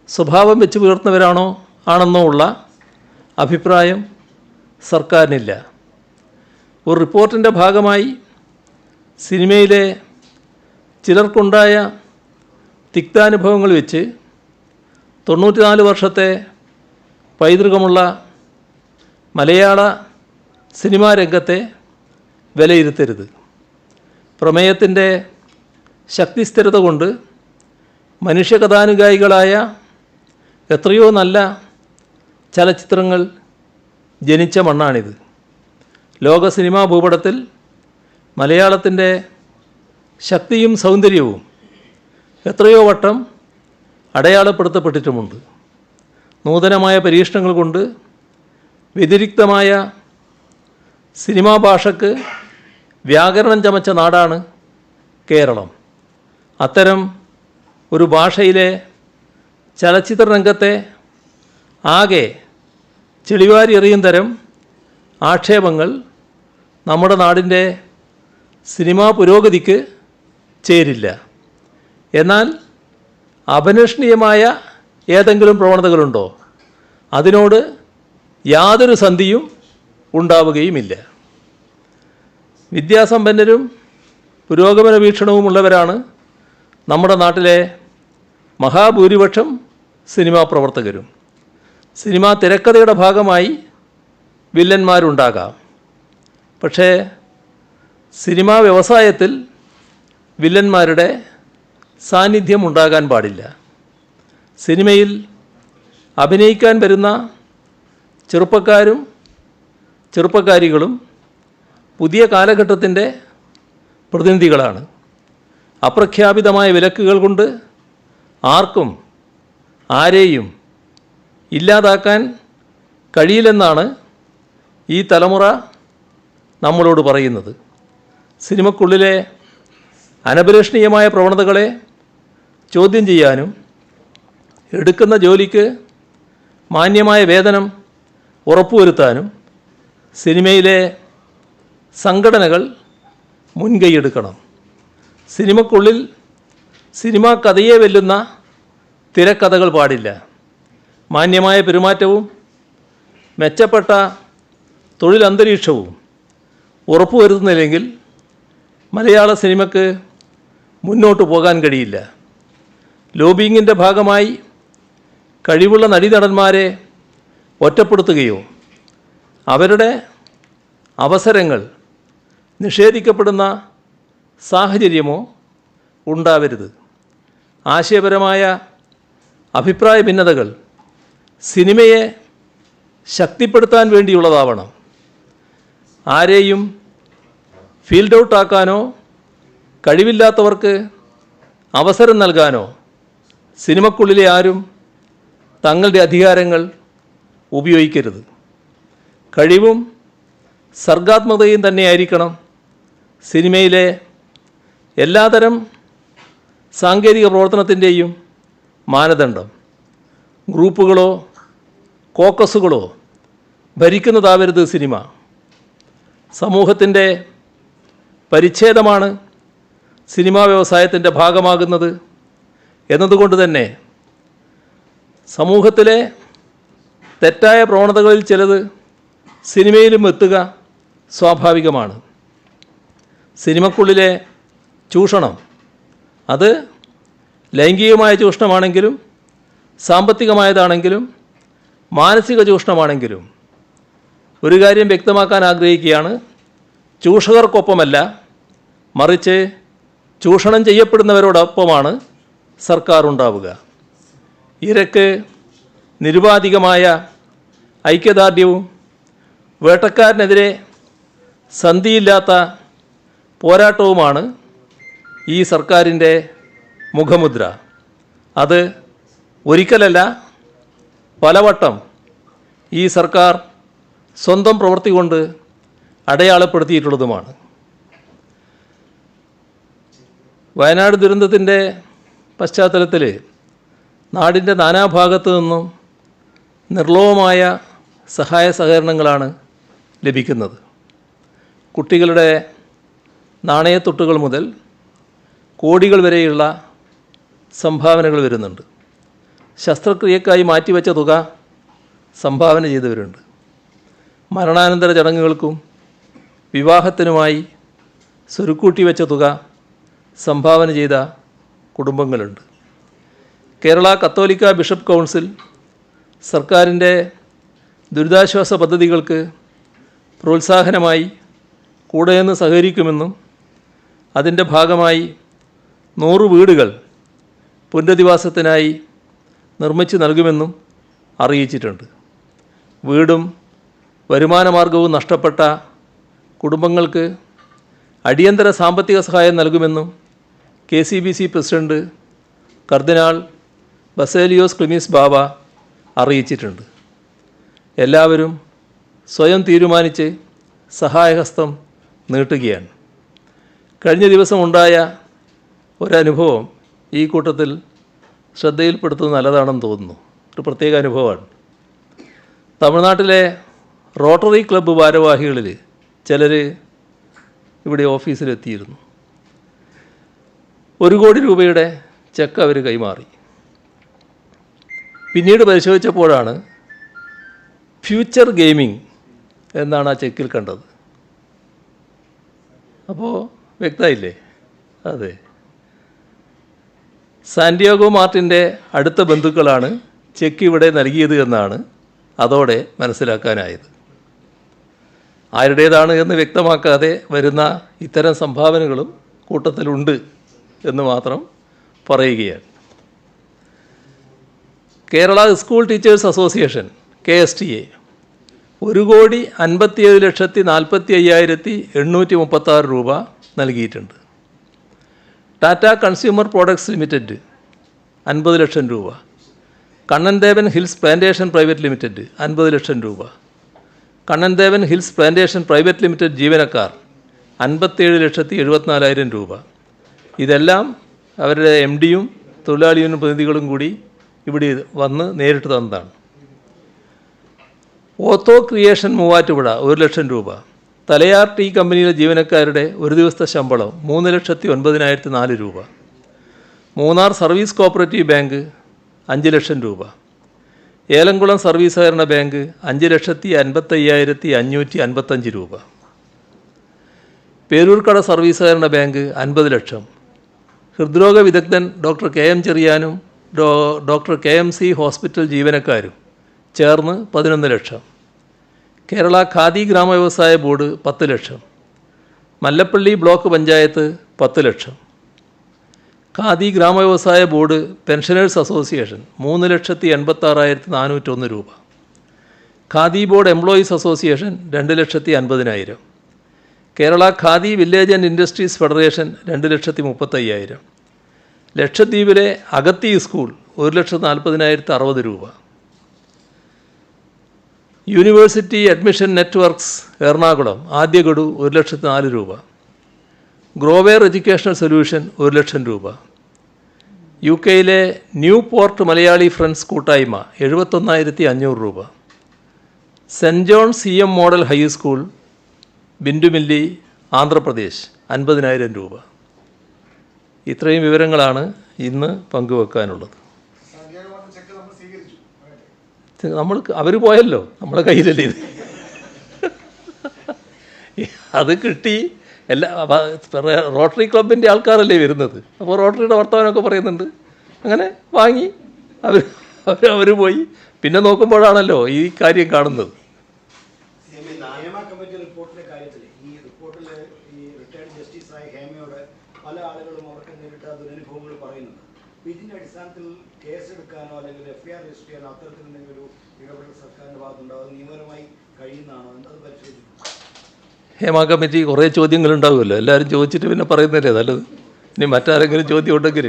സ്വഭാവം വെച്ച് പുലർത്തുന്നവരാണോ ഉള്ള അഭിപ്രായം സർക്കാരിനില്ല. ഒരു റിപ്പോർട്ടിൻ്റെ ഭാഗമായി സിനിമയിലെ ചിലർക്കുണ്ടായ തിക്താനുഭവങ്ങൾ വെച്ച് 94 വർഷത്തെ പൈതൃകമുള്ള മലയാള സിനിമാ രംഗത്തെ വിലയിരുത്തരുത്. പ്രമേയത്തിൻ്റെ ശക്തിസ്ഥിരത കൊണ്ട് മനുഷ്യകഥാനുഗായികളായ എത്രയോ നല്ല ചലച്ചിത്രങ്ങൾ ജനിച്ച മണ്ണാണിത്. ലോക സിനിമാ ഭൂപടത്തിൽ മലയാളത്തിൻ്റെ ശക്തിയും സൗന്ദര്യവും എത്രയോ വട്ടം അടയാളപ്പെടുത്തപ്പെട്ടിട്ടുമുണ്ട്. നൂതനമായ പരീക്ഷണങ്ങൾ കൊണ്ട് വ്യതിരിക്തമായ സിനിമാ ഭാഷയ്ക്ക് വ്യാകരണം ചമച്ച നാടാണ് കേരളം. അത്തരം ഒരു ഭാഷയിലെ ചലച്ചിത്ര രംഗത്തെ ആകെ ചെളിവാരി എറിയും തരം ആക്ഷേപങ്ങൾ നമ്മുടെ നാടിൻ്റെ സിനിമാ പുരോഗതിക്ക് ചേരില്ല. എന്നാൽ അപലഷണീയമായ ഏതെങ്കിലും പ്രവണതകളുണ്ടോ? അതിനോട് യാതൊരു സന്ധിയും ഉണ്ടാവുകയുമില്ല. വിദ്യാസമ്പന്നരും പുരോഗമന വീക്ഷണവുമുള്ളവരാണ് നമ്മുടെ നാട്ടിലെ മഹാഭൂരിപക്ഷം സിനിമാ പ്രവർത്തകരും. സിനിമാ തിരക്കഥയുടെ ഭാഗമായി വില്ലന്മാരുണ്ടാകാം. പക്ഷേ സിനിമാ വ്യവസായത്തിൽ വില്ലന്മാരുടെ സാന്നിധ്യം ഉണ്ടാകാൻ പാടില്ല. സിനിമയിൽ അഭിനയിക്കാൻ വരുന്ന ചെറുപ്പക്കാരും ചെറുപ്പക്കാരികളും പുതിയ കാലഘട്ടത്തിൻ്റെ പ്രതിനിധികളാണ്. അപ്രഖ്യാപിതമായ വിലക്കുകൾ കൊണ്ട് ആർക്കും ആരെയും ഇല്ലാതാക്കാൻ കഴിയില്ലെന്നാണ് ഈ തലമുറ നമ്മളോട് പറയുന്നത്. സിനിമയ്ക്കുള്ളിലെ അനഭിലഷണീയമായ പ്രവണതകളെ ചോദ്യം ചെയ്യാനും എടുക്കുന്ന ജോലിക്ക് മാന്യമായ വേതനം ഉറപ്പുവരുത്താനും സിനിമയിലെ സംഘടനകൾ മുൻകൈയെടുക്കണം. സിനിമയ്ക്കുള്ളിൽ സിനിമാ കഥയെ വെല്ലുന്ന തിരക്കഥകൾ പാടില്ല. മാന്യമായ പെരുമാറ്റവും മെച്ചപ്പെട്ട തൊഴിലന്തരീക്ഷവും ഉറപ്പുവരുത്തുന്നില്ലെങ്കിൽ മലയാള സിനിമയ്ക്ക് മുന്നോട്ട് പോകാൻ കഴിയില്ല. ലോബിയിങ്ങിൻ്റെ ഭാഗമായി കഴിവുള്ള നടീനടന്മാരെ ഒറ്റപ്പെടുത്തുകയോ അവരുടെ അവസരങ്ങൾ നിഷേധിക്കപ്പെടുന്ന സാഹചര്യമോ ഉണ്ടാവരുത്. ആശയപരമായ അഭിപ്രായ ഭിന്നതകൾ സിനിമയെ ശക്തിപ്പെടുത്താൻ വേണ്ടിയുള്ളതാവണം. ആരെയും ഫീൽഡ് ഔട്ടാക്കാനോ കഴിവില്ലാത്തവർക്ക് അവസരം നൽകാനോ സിനിമക്കുള്ളിലെ ആരും തങ്ങളുടെ അധികാരങ്ങൾ ഉപയോഗിക്കരുത്. കഴിവും സർഗാത്മകതയും തന്നെയായിരിക്കണം സിനിമയിലെ എല്ലാതരം സാങ്കേതിക പ്രവർത്തനത്തിൻ്റെയും മാനദണ്ഡം. ഗ്രൂപ്പുകളോ കോക്കസുകളോ ഭരിക്കുന്നതാവരുത് സിനിമ. സമൂഹത്തിൻ്റെ പരിച്ഛേദമാണ് സിനിമാ വ്യവസായത്തിൻ്റെ ഭാഗമാകുന്നത് എന്നതുകൊണ്ട് തന്നെ സമൂഹത്തിലെ തെറ്റായ പ്രവണതകളിൽ ചിലത് സിനിമയിലും എത്തുക സ്വാഭാവികമാണ്. സിനിമക്കുള്ളിലെ ചൂഷണം അത് ലൈംഗികമായ ചൂഷണമാണെങ്കിലും സാമ്പത്തികമായതാണെങ്കിലും മാനസിക ചൂഷണമാണെങ്കിലും ഒരു കാര്യം വ്യക്തമാക്കാൻ ആഗ്രഹിക്കുകയാണ്. ചൂഷകർക്കൊപ്പമല്ല, മറിച്ച് ചൂഷണം ചെയ്യപ്പെടുന്നവരോടൊപ്പമാണ് സർക്കാർ ഉണ്ടാവുക. ഇരക്ക് നിരുപാധികമായ ഐക്യദാർഢ്യവും വേട്ടക്കാരനെതിരെ സന്ധിയില്ലാത്ത പോരാട്ടവുമാണ് ഈ സർക്കാരിൻ്റെ മുഖമുദ്ര. അത് ഒരിക്കലല്ല പലവട്ടം ഈ സർക്കാർ സ്വന്തം പ്രവൃത്തി കൊണ്ട് അടയാളപ്പെടുത്തിയിട്ടുള്ളതുമാണ്. വയനാട് ദുരന്തത്തിൻ്റെ പശ്ചാത്തലത്തിൽ നാടിൻ്റെ നാനാഭാഗത്തു നിന്നും നിർലോഭമായ സഹായ സഹകരണങ്ങളാണ് ലഭിക്കുന്നത്. കുട്ടികളുടെ നാണയത്തുട്ടുകൾ മുതൽ കോടികൾ വരെയുള്ള സംഭാവനകൾ വരുന്നുണ്ട്. ശസ്ത്രക്രിയക്കായി മാറ്റിവെച്ച തുക സംഭാവന ചെയ്തവരുണ്ട്. മരണാനന്തര ചടങ്ങുകൾക്കും വിവാഹത്തിനുമായി സ്വരുക്കൂട്ടി വെച്ച തുക സംഭാവന ചെയ്ത കുടുംബങ്ങളുണ്ട്. കേരള കത്തോലിക്ക ബിഷപ്പ് കൗൺസിൽ സർക്കാരിൻ്റെ ദുരിതാശ്വാസ പദ്ധതികൾക്ക് പ്രോത്സാഹനമായി കൂടെ നിന്ന് സഹകരിക്കുമെന്നും അതിൻ്റെ ഭാഗമായി 100 വീടുകൾ പുനരധിവാസത്തിനായി നിർമ്മിച്ച് നൽകുമെന്നും അറിയിച്ചിട്ടുണ്ട്. വീടും വരുമാനമാർഗവും നഷ്ടപ്പെട്ട കുടുംബങ്ങൾക്ക് അടിയന്തര സാമ്പത്തിക സഹായം നൽകുമെന്നും KCBC പ്രസിഡന്റ് കർദിനാൾ ബസേലിയോസ് ക്ലിമീസ് ബാവ അറിയിച്ചിട്ടുണ്ട്. എല്ലാവരും സ്വയം തീരുമാനിച്ച് സഹായഹസ്തം നീട്ടുകയാണ്. കഴിഞ്ഞ ദിവസം ഉണ്ടായ ഒരനുഭവം ഈ കൂട്ടത്തിൽ ശ്രദ്ധയിൽപ്പെടുത്തുന്നത് നല്ലതാണെന്ന് തോന്നുന്നു. ഒരു പ്രത്യേക അനുഭവമാണ്. തമിഴ്നാട്ടിലെ റോട്ടറി ക്ലബ്ബ് ഭാരവാഹികളിൽ ചിലർ ഇവിടെ ഓഫീസിലെത്തിയിരുന്നു. 1 കോടി രൂപയുടെ ചെക്ക് അവർ കൈമാറി. പിന്നീട് പരിശോധിച്ചപ്പോഴാണ് ഫ്യൂച്ചർ ഗെയിമിംഗ് എന്നാണ് ആ ചെക്കിൽ കണ്ടത്. അപ്പോൾ വ്യക്തമായില്ലേ? അതെ, സാന്റിയാഗോ മാർട്ടിൻ്റെ അടുത്ത ബന്ധുക്കളാണ് ചെക്ക് ഇവിടെ നൽകിയത് എന്നാണ് അതോടെ മനസ്സിലാക്കാനായത്. ആരുടേതാണ് എന്ന് വ്യക്തമാക്കാതെ വരുന്ന ഇത്തരം സംഭാവനകളും കൂട്ടത്തിലുണ്ട് എന്ന് മാത്രം പറയുകയാണ്. Kerala school teachers association KSTA 1,57,45,836 രൂപ നൽകിയിട്ടുണ്ട്. ടാറ്റ കൺസ്യൂമർ പ്രോഡക്ട്സ് ലിമിറ്റഡ് 50 ലക്ഷം രൂപ, Kannan Devan hills plantation private limited 50 ലക്ഷം രൂപ, Kannan Devan hills plantation private limited ജീവനക്കാർ 57,74,000 രൂപ. ഇതെല്ലാം അവരുടെ MDയും തൊഴിലാളി യൂണിയൻ പ്രതിനിധികളും കൂടി ഇവിടെ വന്ന് നേരിട്ട് തന്നതാണ്. ഓത്തോ ക്രിയേഷൻ മൂവാറ്റുപുഴ 1 ലക്ഷം രൂപ. തലയാർ ടീ കമ്പനിയിലെ ജീവനക്കാരുടെ ഒരു ദിവസത്തെ ശമ്പളം 3,09,004 രൂപ. Munnar service cooperative bank 5 lakh രൂപ. ഏലംകുളം സർവീസ് സഹകരണ ബാങ്ക് 5,55,555 രൂപ. പേരൂർക്കട സർവീസ് സഹകരണ ബാങ്ക് 50 ലക്ഷം. ഹൃദ്രോഗ വിദഗ്ധൻ ഡോക്ടർ KM ചെറിയാനും ഡോക്ടർ KMC ഹോസ്പിറ്റൽ ജീവനക്കാരും ചേർന്ന് 11 ലക്ഷം. കേരള ഖാദി ഗ്രാമവ്യവസായ ബോർഡ് 10 ലക്ഷം. മല്ലപ്പള്ളി ബ്ലോക്ക് പഞ്ചായത്ത് 10 ലക്ഷം. ഖാദി ഗ്രാമവ്യവസായ ബോർഡ് പെൻഷനേഴ്സ് അസോസിയേഷൻ 3,86,401 രൂപ. Khadi board employees association 2,50,000. Kerala Khadi village and industries federation 2,35,000. ലക്ഷദ്വീപിലെ അഗത്തി സ്കൂൾ 1,40,60 രൂപ. യൂണിവേഴ്സിറ്റി അഡ്മിഷൻ നെറ്റ്വർക്ക്സ് എറണാകുളം ആദ്യ ഗഡു 1,04,000 രൂപ. ഗ്രോവെയർ എഡ്യൂക്കേഷണൽ സൊല്യൂഷൻ 1 ലക്ഷം രൂപ. UK new port Malayali friends കൂട്ടായ്മ 71,500 രൂപ. Cent John CM model high school ബിൻഡുമില്ലി Andhra Pradesh 50,000 രൂപ. ഇത്രയും വിവരങ്ങളാണ് ഇന്ന് പങ്കുവെക്കാനുള്ളത്. അവർ പോയല്ലോ, നമ്മളെ കയ്യിലല്ലേ ഇത്. അത് കിട്ടി. റോട്ടറി ക്ലബിൻ്റെ ആൾക്കാരല്ലേ വരുന്നത്, അപ്പോൾ റോട്ടറിയുടെ വർത്തമാനമൊക്കെ പറയുന്നുണ്ട്. അങ്ങനെ വാങ്ങി അവർ പോയി. പിന്നെ നോക്കുമ്പോഴാണല്ലോ ഈ കാര്യം കാണുന്നത്. പല ആളുകളും അവർക്ക് നേരിട്ട ദുരനുഭവങ്ങൾ പറയുന്നുണ്ട്. ഇതിൻ്റെ അടിസ്ഥാനത്തിൽ കേസെടുക്കാനോ അല്ലെങ്കിൽ FIR രജിസ്റ്റർ ചെയ്യാനോ അത്തരത്തിൽ എന്തെങ്കിലും ഒരു ഇടപെടൽ സർക്കാരിൻ്റെ ഭാഗത്തുണ്ടോ? അത് നിയമപരമായി കഴിയുന്നതാണോ? അത് പരിശോധിച്ചു. ഹേമ കമ്മിറ്റി കുറേ ചോദ്യങ്ങളുണ്ടാവുമല്ലോ, എല്ലാവരും ചോദിച്ചിട്ട് പിന്നെ പറയുന്നതല്ലേ നല്ലത്. ഇനി മറ്റാരെങ്കിലും ചോദ്യം ഉണ്ടെങ്കിൽ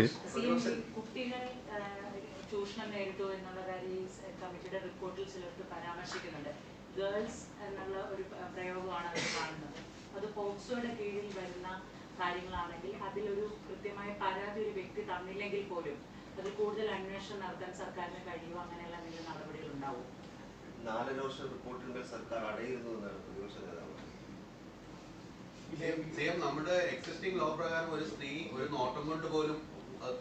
കാര്യങ്ങളാണെങ്കിൽ അതിലൊരു കൃത്യമായ പരാതി ഒരു വ്യക്തി തന്നില്ലെങ്കിൽ പോലും അത് കൂടുതൽ അന്വേഷണം നടത്താൻ സർക്കാരിന് കഴിയുമോ? അങ്ങനെയുള്ള എന്തെങ്കിലും നടപടികൾ ഉണ്ടാവും? 4 വർഷ റിപ്പോർട്ടിന്മേൽ സർക്കാർ അടയിരുന്നു എന്നാണ് പ്രതിപക്ഷ നേതാവ്. നമ്മുടെ എക്സിസ്റ്റിംഗ് ലോ പ്രകാരം ഒരു സ്ത്രീ ഒരു നോട്ടം കൊണ്ട് പോലും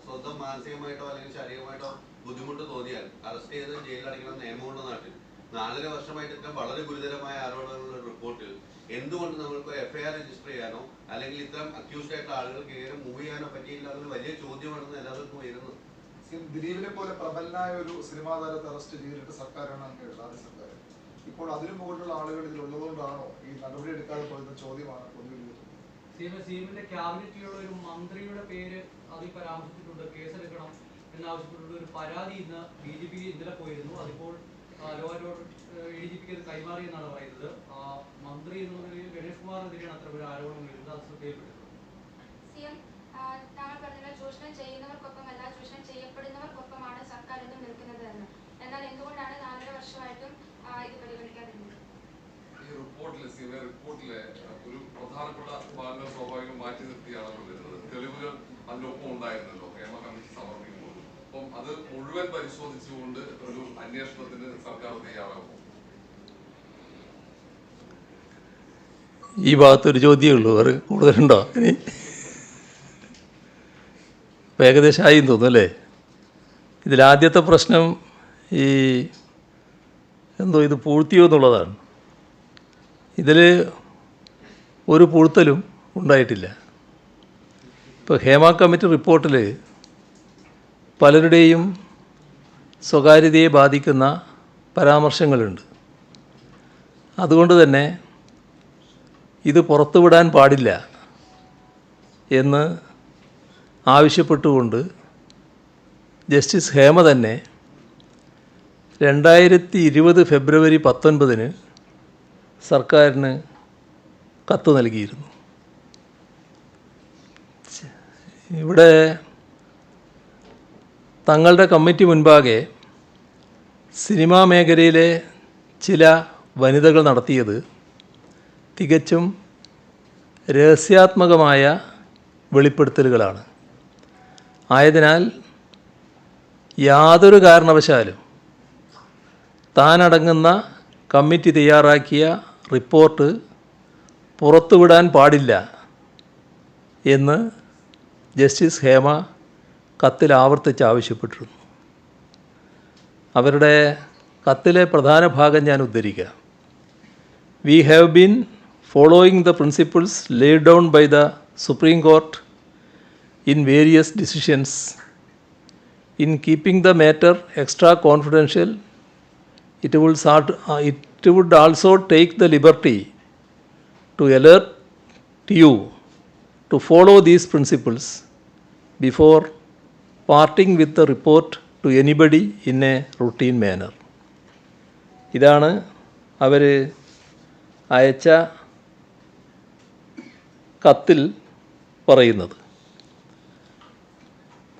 സ്വന്തം മാനസികമായിട്ടോ അല്ലെങ്കിൽ ശാരീരികമായിട്ടോ ബുദ്ധിമുട്ട് തോന്നിയാൽ അറസ്റ്റ് ചെയ്ത് ജയിലിൽ അടയ്ക്കണം നിയമമുള്ള നാട്ടിൽ 4 വർഷമായിട്ട് ഇത്തരം വളരെ ഗുരുതരമായ ആരോപണങ്ങളുടെ റിപ്പോർട്ടിൽ എന്തുകൊണ്ട് നമ്മൾക്ക് FIR രജിസ്റ്റർ ചെയ്യാനോ അല്ലെങ്കിൽ ഇത്തരം അക്യൂസ്ഡ് ആയിട്ടുള്ള ആളുകൾക്ക് എങ്ങനെ മൂവ് ചെയ്യാനോ പറ്റിയില്ല എന്നൊരു വലിയ ചോദ്യമാണെന്ന് എല്ലാവർക്കും വരുന്നത്. ദിലീപിനെ പോലെ പ്രബലനായ ഒരു സിനിമാ താരത്തെ അറസ്റ്റ് ചെയ്തിട്ട് സർക്കാരാണ് ആദ്യ സർക്കാർ. ഇപ്പോൾ അതിനു മുകളിലുള്ള ആളുകൾ ഇതിലുള്ളതുകൊണ്ടാണോ ഈ നടപടി എടുക്കാതെ പോയത് ചോദ്യമാണ് CMന്റെ ക്യാബിനറ്റിലുള്ള ഒരു മന്ത്രിയുടെ പേര് അതിൽ പരാമർശിച്ചിട്ടുണ്ട്. കേസെടുക്കണം എന്നാവശ്യപ്പെട്ടുള്ള ഒരു പരാതി ഇന്ന് DGP ഇന്നലെ പോയിരുന്നു. അതിപ്പോൾ ADGPക്ക് അത് കൈമാറി എന്നാണ് പറയുന്നത്. മന്ത്രി എന്നുള്ളതിൽ ഗണേഷ് കുമാറിനെതിരെയാണ് അത്ര ഒരു ആരോപണം വരുന്നത്. അത് ശ്രദ്ധയിൽപ്പെട്ടിട്ടുണ്ട്. താങ്കൾ പറഞ്ഞ ചൂഷണം ചെയ്യുന്നവർക്കൊപ്പമല്ല ചൂഷണം ചെയ്യപ്പെടുന്നവർക്കൊപ്പമാണ് സർക്കാർ എന്നും നിൽക്കുന്നത് എന്ന്. എന്നാൽ എന്തുകൊണ്ടാണ് 4 വർഷമായിട്ടും ഇത് പരിഗണിക്കാതിരുന്നത്? ഈ റിപ്പോർട്ടിലെ ഒരു പ്രധാനപ്പെട്ട ഭാഗങ്ങൾ സ്വാഭാവികം മാറ്റി നിർത്തിയാണല്ലോ വരുന്നത്. തെളിവുകൾ അതിനൊപ്പം ഉണ്ടായിരുന്നല്ലോ ഹേമ കമ്മിറ്റി സമർപ്പിക്കുമ്പോൾ. അപ്പം അത് മുഴുവൻ പരിശോധിച്ചുകൊണ്ട് ഒരു അന്വേഷണത്തിന് സർക്കാർ തയ്യാറാകും. ഈ ഭാഗത്തൊരു ചോദ്യമേ ഉള്ളൂ, വേറെ കൂടുതലുണ്ടോ? ഇനി ഏകദേശം ആയി തോന്നുന്നു അല്ലേ? ഇതിലാദ്യത്തെ പ്രശ്നം ഈ ഇത് പൂഴ്ത്തിയോ എന്നുള്ളതാണ്. ഇതിൽ ഒരു പൂഴ്ത്തലും ഉണ്ടായിട്ടില്ല. ഇപ്പോൾ ഹേമ കമ്മിറ്റി റിപ്പോർട്ടിൽ പലരുടെയും സ്വകാര്യതയെ ബാധിക്കുന്ന പരാമർശങ്ങളുണ്ട്. അതുകൊണ്ട് തന്നെ ഇത് പുറത്തുവിടാൻ പാടില്ല എന്ന് ആവശ്യപ്പെട്ടുകൊണ്ട് ജസ്റ്റിസ് ഹേമ തന്നെ 2020 ഫെബ്രുവരി 19 സർക്കാരിന് കത്ത് നൽകിയിരുന്നു. ഇവിടെ തങ്ങളുടെ കമ്മിറ്റി മുൻപാകെ സിനിമാ മേഖലയിലെ ചില വനിതകൾ നടത്തിയത് തികച്ചും രഹസ്യാത്മകമായ വെളിപ്പെടുത്തലുകളാണ്. ആയതിനാൽ യാതൊരു കാരണവശാലും താനടങ്ങുന്ന കമ്മിറ്റി തയ്യാറാക്കിയ റിപ്പോർട്ട് പുറത്തുവിടാൻ പാടില്ല എന്ന് ജസ്റ്റിസ് ഹേമ കത്തിൽ ആവർത്തിച്ച് ആവശ്യപ്പെട്ടിരുന്നു. അവരുടെ കത്തിലെ പ്രധാന ഭാഗം ഞാൻ ഉദ്ധരിക്കാം. We have been following the principles laid down by the Supreme Court in various decisions. In keeping the matter extra confidential, it would also take the liberty to alert you to follow these principles before parting with the report to anybody in a routine manner. ഇതാണ് അവർ അയച്ച കത്തിൽ പറയുന്നത്.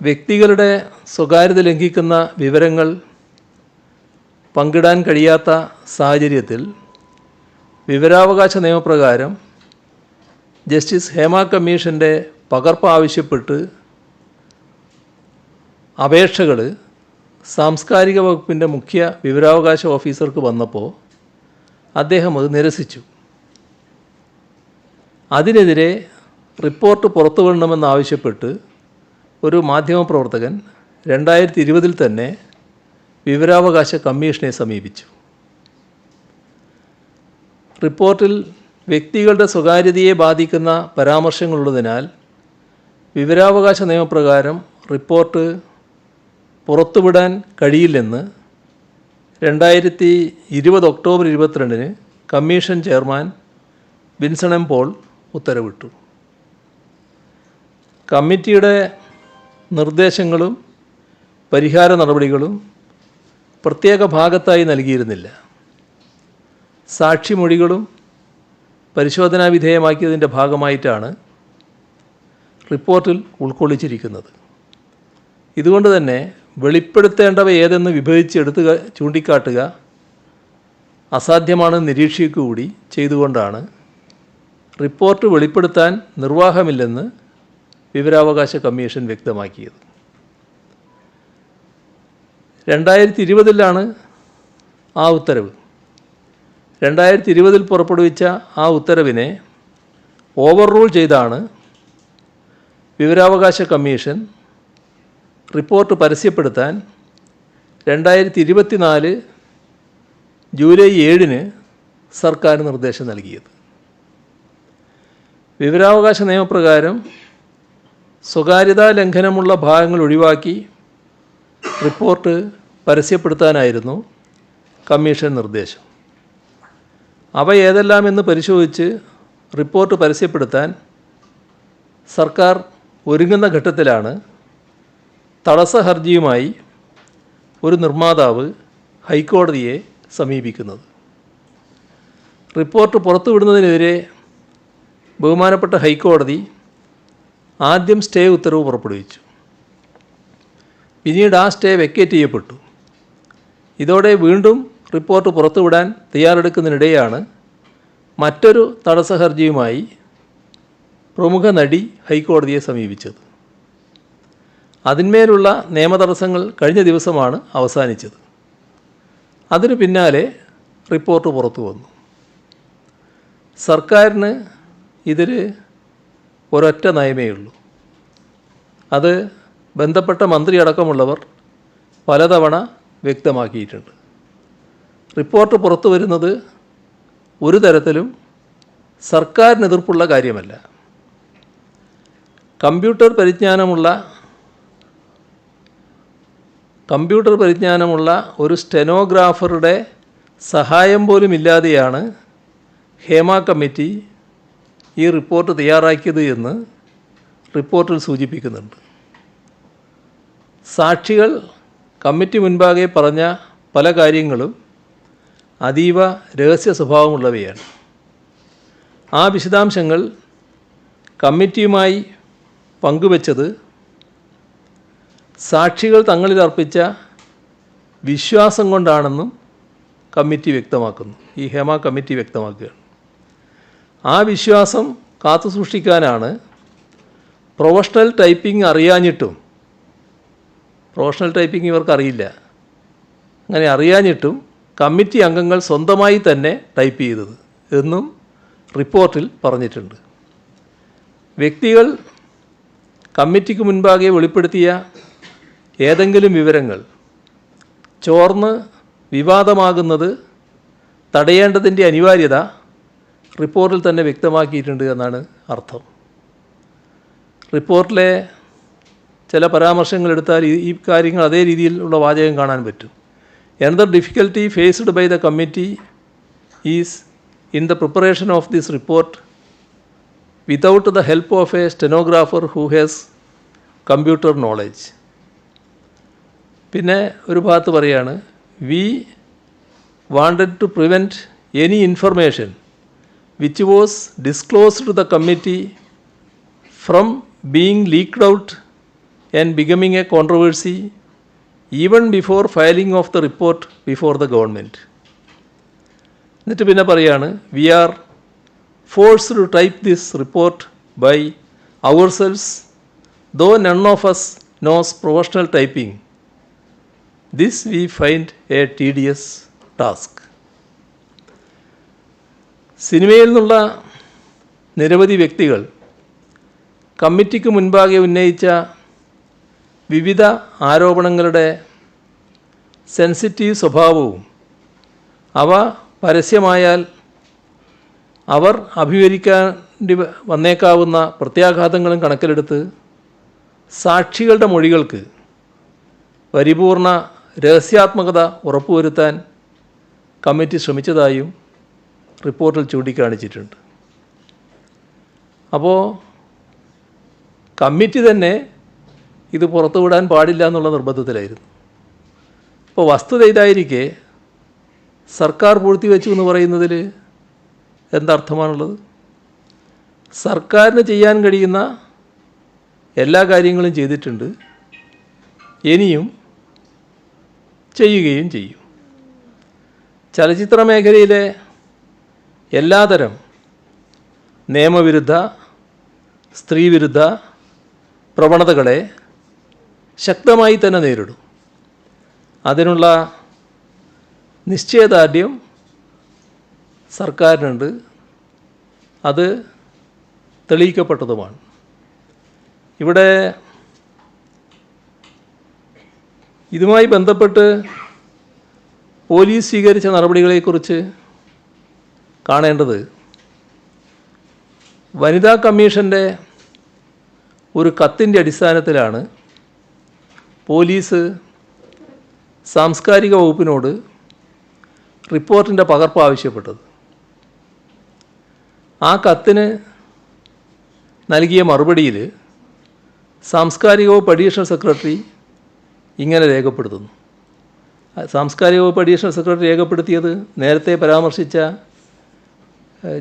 വ്യക്തികളുടെ സ്വകാര്യത ലംഘിക്കുന്ന വിവരങ്ങൾ പങ്കിടാൻ കഴിയാത്ത സാഹചര്യത്തിൽ വിവരാവകാശ നിയമപ്രകാരം ജസ്റ്റിസ് ഹേമ കമ്മീഷൻ്റെ പകർപ്പ് ആവശ്യപ്പെട്ട് അപേക്ഷകൾ സാംസ്കാരിക വകുപ്പിൻ്റെ മുഖ്യ വിവരാവകാശ ഓഫീസർക്ക് വന്നപ്പോൾ അദ്ദേഹം അത് നിരസിച്ചു. അതിനെതിരെ റിപ്പോർട്ട് പുറത്തുവിടണമെന്നാവശ്യപ്പെട്ട് ഒരു മാധ്യമപ്രവർത്തകൻ 2020 തന്നെ വിവരാവകാശ കമ്മീഷനെ സമീപിച്ചു. റിപ്പോർട്ടിൽ വ്യക്തികളുടെ സ്വകാര്യതയെ ബാധിക്കുന്ന പരാമർശങ്ങളുള്ളതിനാൽ വിവരാവകാശ നിയമപ്രകാരം റിപ്പോർട്ട് പുറത്തുവിടാൻ കഴിയില്ലെന്ന് 2020 October 22 commission chairman Vinson M Paul ഉത്തരവിട്ടു. കമ്മിറ്റിയുടെ നിർദ്ദേശങ്ങളും പരിഹാര നടപടികളും പ്രത്യേക ഭാഗത്തായി നൽകിയിരുന്നില്ല. സാക്ഷിമൊഴികളും പരിശോധനാ വിധേയമാക്കിയതിൻ്റെ ഭാഗമായിട്ടാണ് റിപ്പോർട്ടിൽ ഉൾക്കൊള്ളിച്ചിരിക്കുന്നത്. ഇതുകൊണ്ട് തന്നെ വെളിപ്പെടുത്തേണ്ടവ ഏതെന്ന് വിഭജിച്ചെടുത്ത് ചൂണ്ടിക്കാട്ടുക അസാധ്യമാണെന്ന് നിരീക്ഷിക്കുക കൂടി ചെയ്തുകൊണ്ടാണ് റിപ്പോർട്ട് വെളിപ്പെടുത്താൻ നിർവാഹമില്ലെന്ന് വിവരാവകാശ കമ്മീഷൻ വ്യക്തമാക്കിയത്. 2020 ആ ഉത്തരവ്. 2020 പുറപ്പെടുവിച്ച ആ ഉത്തരവിനെ ഓവർ റൂൾ ചെയ്താണ് വിവരാവകാശ കമ്മീഷൻ റിപ്പോർട്ട് പരസ്യപ്പെടുത്താൻ 2024 ജൂലൈ 7 സർക്കാർ നിർദ്ദേശം നൽകിയത്. വിവരാവകാശ നിയമപ്രകാരം സ്വകാര്യതാ ലംഘനമുള്ള ഭാഗങ്ങൾ ഒഴിവാക്കി റിപ്പോർട്ട് പരസ്യപ്പെടുത്താനായിരുന്നു കമ്മീഷൻ നിർദ്ദേശം. അവ ഏതെല്ലാമെന്ന് പരിശോധിച്ച് റിപ്പോർട്ട് പരസ്യപ്പെടുത്താൻ സർക്കാർ ഒരുങ്ങുന്ന ഘട്ടത്തിലാണ് തടസ്സ ഹർജിയുമായി ഒരു നിർമ്മാതാവ് ഹൈക്കോടതിയെ സമീപിക്കുന്നത്. റിപ്പോർട്ട് പുറത്തുവിടുന്നതിനെതിരെ ബഹുമാനപ്പെട്ട ഹൈക്കോടതി ആദ്യം സ്റ്റേ ഉത്തരവ് പുറപ്പെടുവിച്ചു. പിന്നീട് ആ സ്റ്റേ വെക്കേറ്റ് ചെയ്യപ്പെട്ടു. ഇതോടെ വീണ്ടും റിപ്പോർട്ട് പുറത്തുവിടാൻ തയ്യാറെടുക്കുന്നതിനിടെയാണ് മറ്റൊരു തടസ്സ ഹർജിയുമായി പ്രമുഖ നടി ഹൈക്കോടതിയെ സമീപിച്ചത്. അതിന്മേലുള്ള നിയമതടസ്സങ്ങൾ കഴിഞ്ഞ ദിവസമാണ് അവസാനിച്ചത്. അതിനു പിന്നാലെ റിപ്പോർട്ട് പുറത്തു വന്നു. സർക്കാരിന് ഇതിൽ ഒരൊറ്റ നയമേ ഉള്ളൂ. അത് ബന്ധപ്പെട്ട മന്ത്രി അടക്കമുള്ളവർ പലതവണ വ്യക്തമാക്കിയിട്ടുണ്ട്. റിപ്പോർട്ട് പുറത്തു വരുന്നത് ഒരു തരത്തിലും സർക്കാരിന് എതിർപ്പുള്ള കാര്യമല്ല. കമ്പ്യൂട്ടർ പരിജ്ഞാനമുള്ള ഒരു സ്റ്റെനോഗ്രാഫറുടെ സഹായം പോലും ഇല്ലാതെയാണ് ഹേമ കമ്മിറ്റി ഈ റിപ്പോർട്ട് തയ്യാറാക്കിയത് എന്ന് റിപ്പോർട്ടിൽ സൂചിപ്പിക്കുന്നുണ്ട്. സാക്ഷികൾ കമ്മിറ്റി മുൻപാകെ പറഞ്ഞ പല കാര്യങ്ങളും അതീവ രഹസ്യ സ്വഭാവമുള്ളവയാണ്. ആ വിശദാംശങ്ങൾ കമ്മിറ്റിയുമായി പങ്കുവച്ചത് സാക്ഷികൾ തങ്ങളിൽ അർപ്പിച്ച വിശ്വാസം കൊണ്ടാണെന്നും കമ്മിറ്റി വ്യക്തമാക്കുന്നു. ഈ ഹേമ കമ്മിറ്റി വ്യക്തമാക്കുകയാണ്. ആ വിശ്വാസം കാത്തുസൂക്ഷിക്കാനാണ് പ്രൊഫഷണൽ ടൈപ്പിംഗ് അറിയാഞ്ഞിട്ടും, പ്രൊഫഷണൽ ടൈപ്പിംഗ് ഇവർക്കറിയില്ല, അങ്ങനെ അറിയാഞ്ഞിട്ടും കമ്മിറ്റി അംഗങ്ങൾ സ്വന്തമായി തന്നെ ടൈപ്പ് ചെയ്തത് എന്നും റിപ്പോർട്ടിൽ പറഞ്ഞിട്ടുണ്ട്. വ്യക്തികൾ കമ്മിറ്റിക്ക് മുൻപാകെ വെളിപ്പെടുത്തിയ ഏതെങ്കിലും വിവരങ്ങൾ ചോർന്ന് വിവാദമാകുന്നത് തടയേണ്ടതിൻ്റെ അനിവാര്യത റിപ്പോർട്ടിൽ തന്നെ വ്യക്തമാക്കിയിട്ടുണ്ട് എന്നാണ് അർത്ഥം. റിപ്പോർട്ടിലെ ചില പരാമർശങ്ങൾ എടുത്താൽ ഈ കാര്യങ്ങൾ അതേ രീതിയിലുള്ള വാചകം കാണാൻ പറ്റും. Another difficulty faced by the committee is in the preparation of this report without the help of a stenographer who has computer knowledge. പിന്നെ ഒരു ഭാഗത്ത് പറയാണ്, we wanted to prevent any information which was disclosed to the committee from being leaked out and becoming a controversy even before filing of the report before the government. എന്നിട്ട് പിന്നെ പറയാണ്, we are forced to type this report by ourselves though none of us knows professional typing. This we find a tedious task. സിനിമയിൽ നിന്നുള്ള നിരവധി വ്യക്തികൾ കമ്മിറ്റിക്ക് മുൻപാകെ ഉന്നയിച്ച വിവിധ ആരോപണങ്ങളുടെ സെൻസിറ്റീവ് സ്വഭാവവും അവ പരസ്യമായാൽ അവർ അഭിമുഖീകരിക്കേണ്ടി വന്നേക്കാവുന്ന പ്രത്യാഘാതങ്ങളും കണക്കിലെടുത്ത് സാക്ഷികളുടെ മൊഴികൾക്ക് പരിപൂർണ രഹസ്യാത്മകത ഉറപ്പുവരുത്താൻ കമ്മിറ്റി ശ്രമിച്ചതായും റിപ്പോർട്ടിൽ ചൂണ്ടിക്കാണിച്ചിട്ടുണ്ട്. അപ്പോൾ കമ്മിറ്റി തന്നെ ഇത് പുറത്തുവിടാൻ പാടില്ല എന്നുള്ള നിർബന്ധത്തിലായിരുന്നു. അപ്പോൾ വസ്തുത ഇതായിരിക്കെ സർക്കാർ പൂഴ്ത്തിവെച്ചു എന്ന് പറയുന്നതിൽ എന്തർത്ഥമാണുള്ളത്? സർക്കാരിന് ചെയ്യാൻ കഴിയുന്ന എല്ലാ കാര്യങ്ങളും ചെയ്തിട്ടുണ്ട്, ഇനിയും ചെയ്യുകയും ചെയ്യും. ചലച്ചിത്ര മേഖലയിലെ എല്ലാതരം നിയമവിരുദ്ധ, സ്ത്രീവിരുദ്ധ പ്രവണതകളെ ശക്തമായി തന്നെ നേരിടും. അതിനുള്ള നിശ്ചയദാർഢ്യം സർക്കാരിനുണ്ട്, അത് തെളിയിക്കപ്പെട്ടതുമാണ്. ഇവിടെ ഇതുമായി ബന്ധപ്പെട്ട് പോലീസ് സ്വീകരിച്ച നടപടികളെക്കുറിച്ച് കാണേണ്ടത്, വനിതാ കമ്മീഷൻ്റെ ഒരു കത്തിൻ്റെ അടിസ്ഥാനത്തിലാണ് പോലീസ് സാംസ്കാരിക വകുപ്പിനോട് റിപ്പോർട്ടിൻ്റെ പകർപ്പ് ആവശ്യപ്പെട്ടത്. ആ കത്തിന് നൽകിയ മറുപടിയിൽ സാംസ്കാരിക വകുപ്പ് അഡീഷണൽ സെക്രട്ടറി ഇങ്ങനെ രേഖപ്പെടുത്തുന്നു. സാംസ്കാരിക വകുപ്പ് അഡീഷണൽ സെക്രട്ടറി രേഖപ്പെടുത്തിയത് നേരത്തെ പരാമർശിച്ച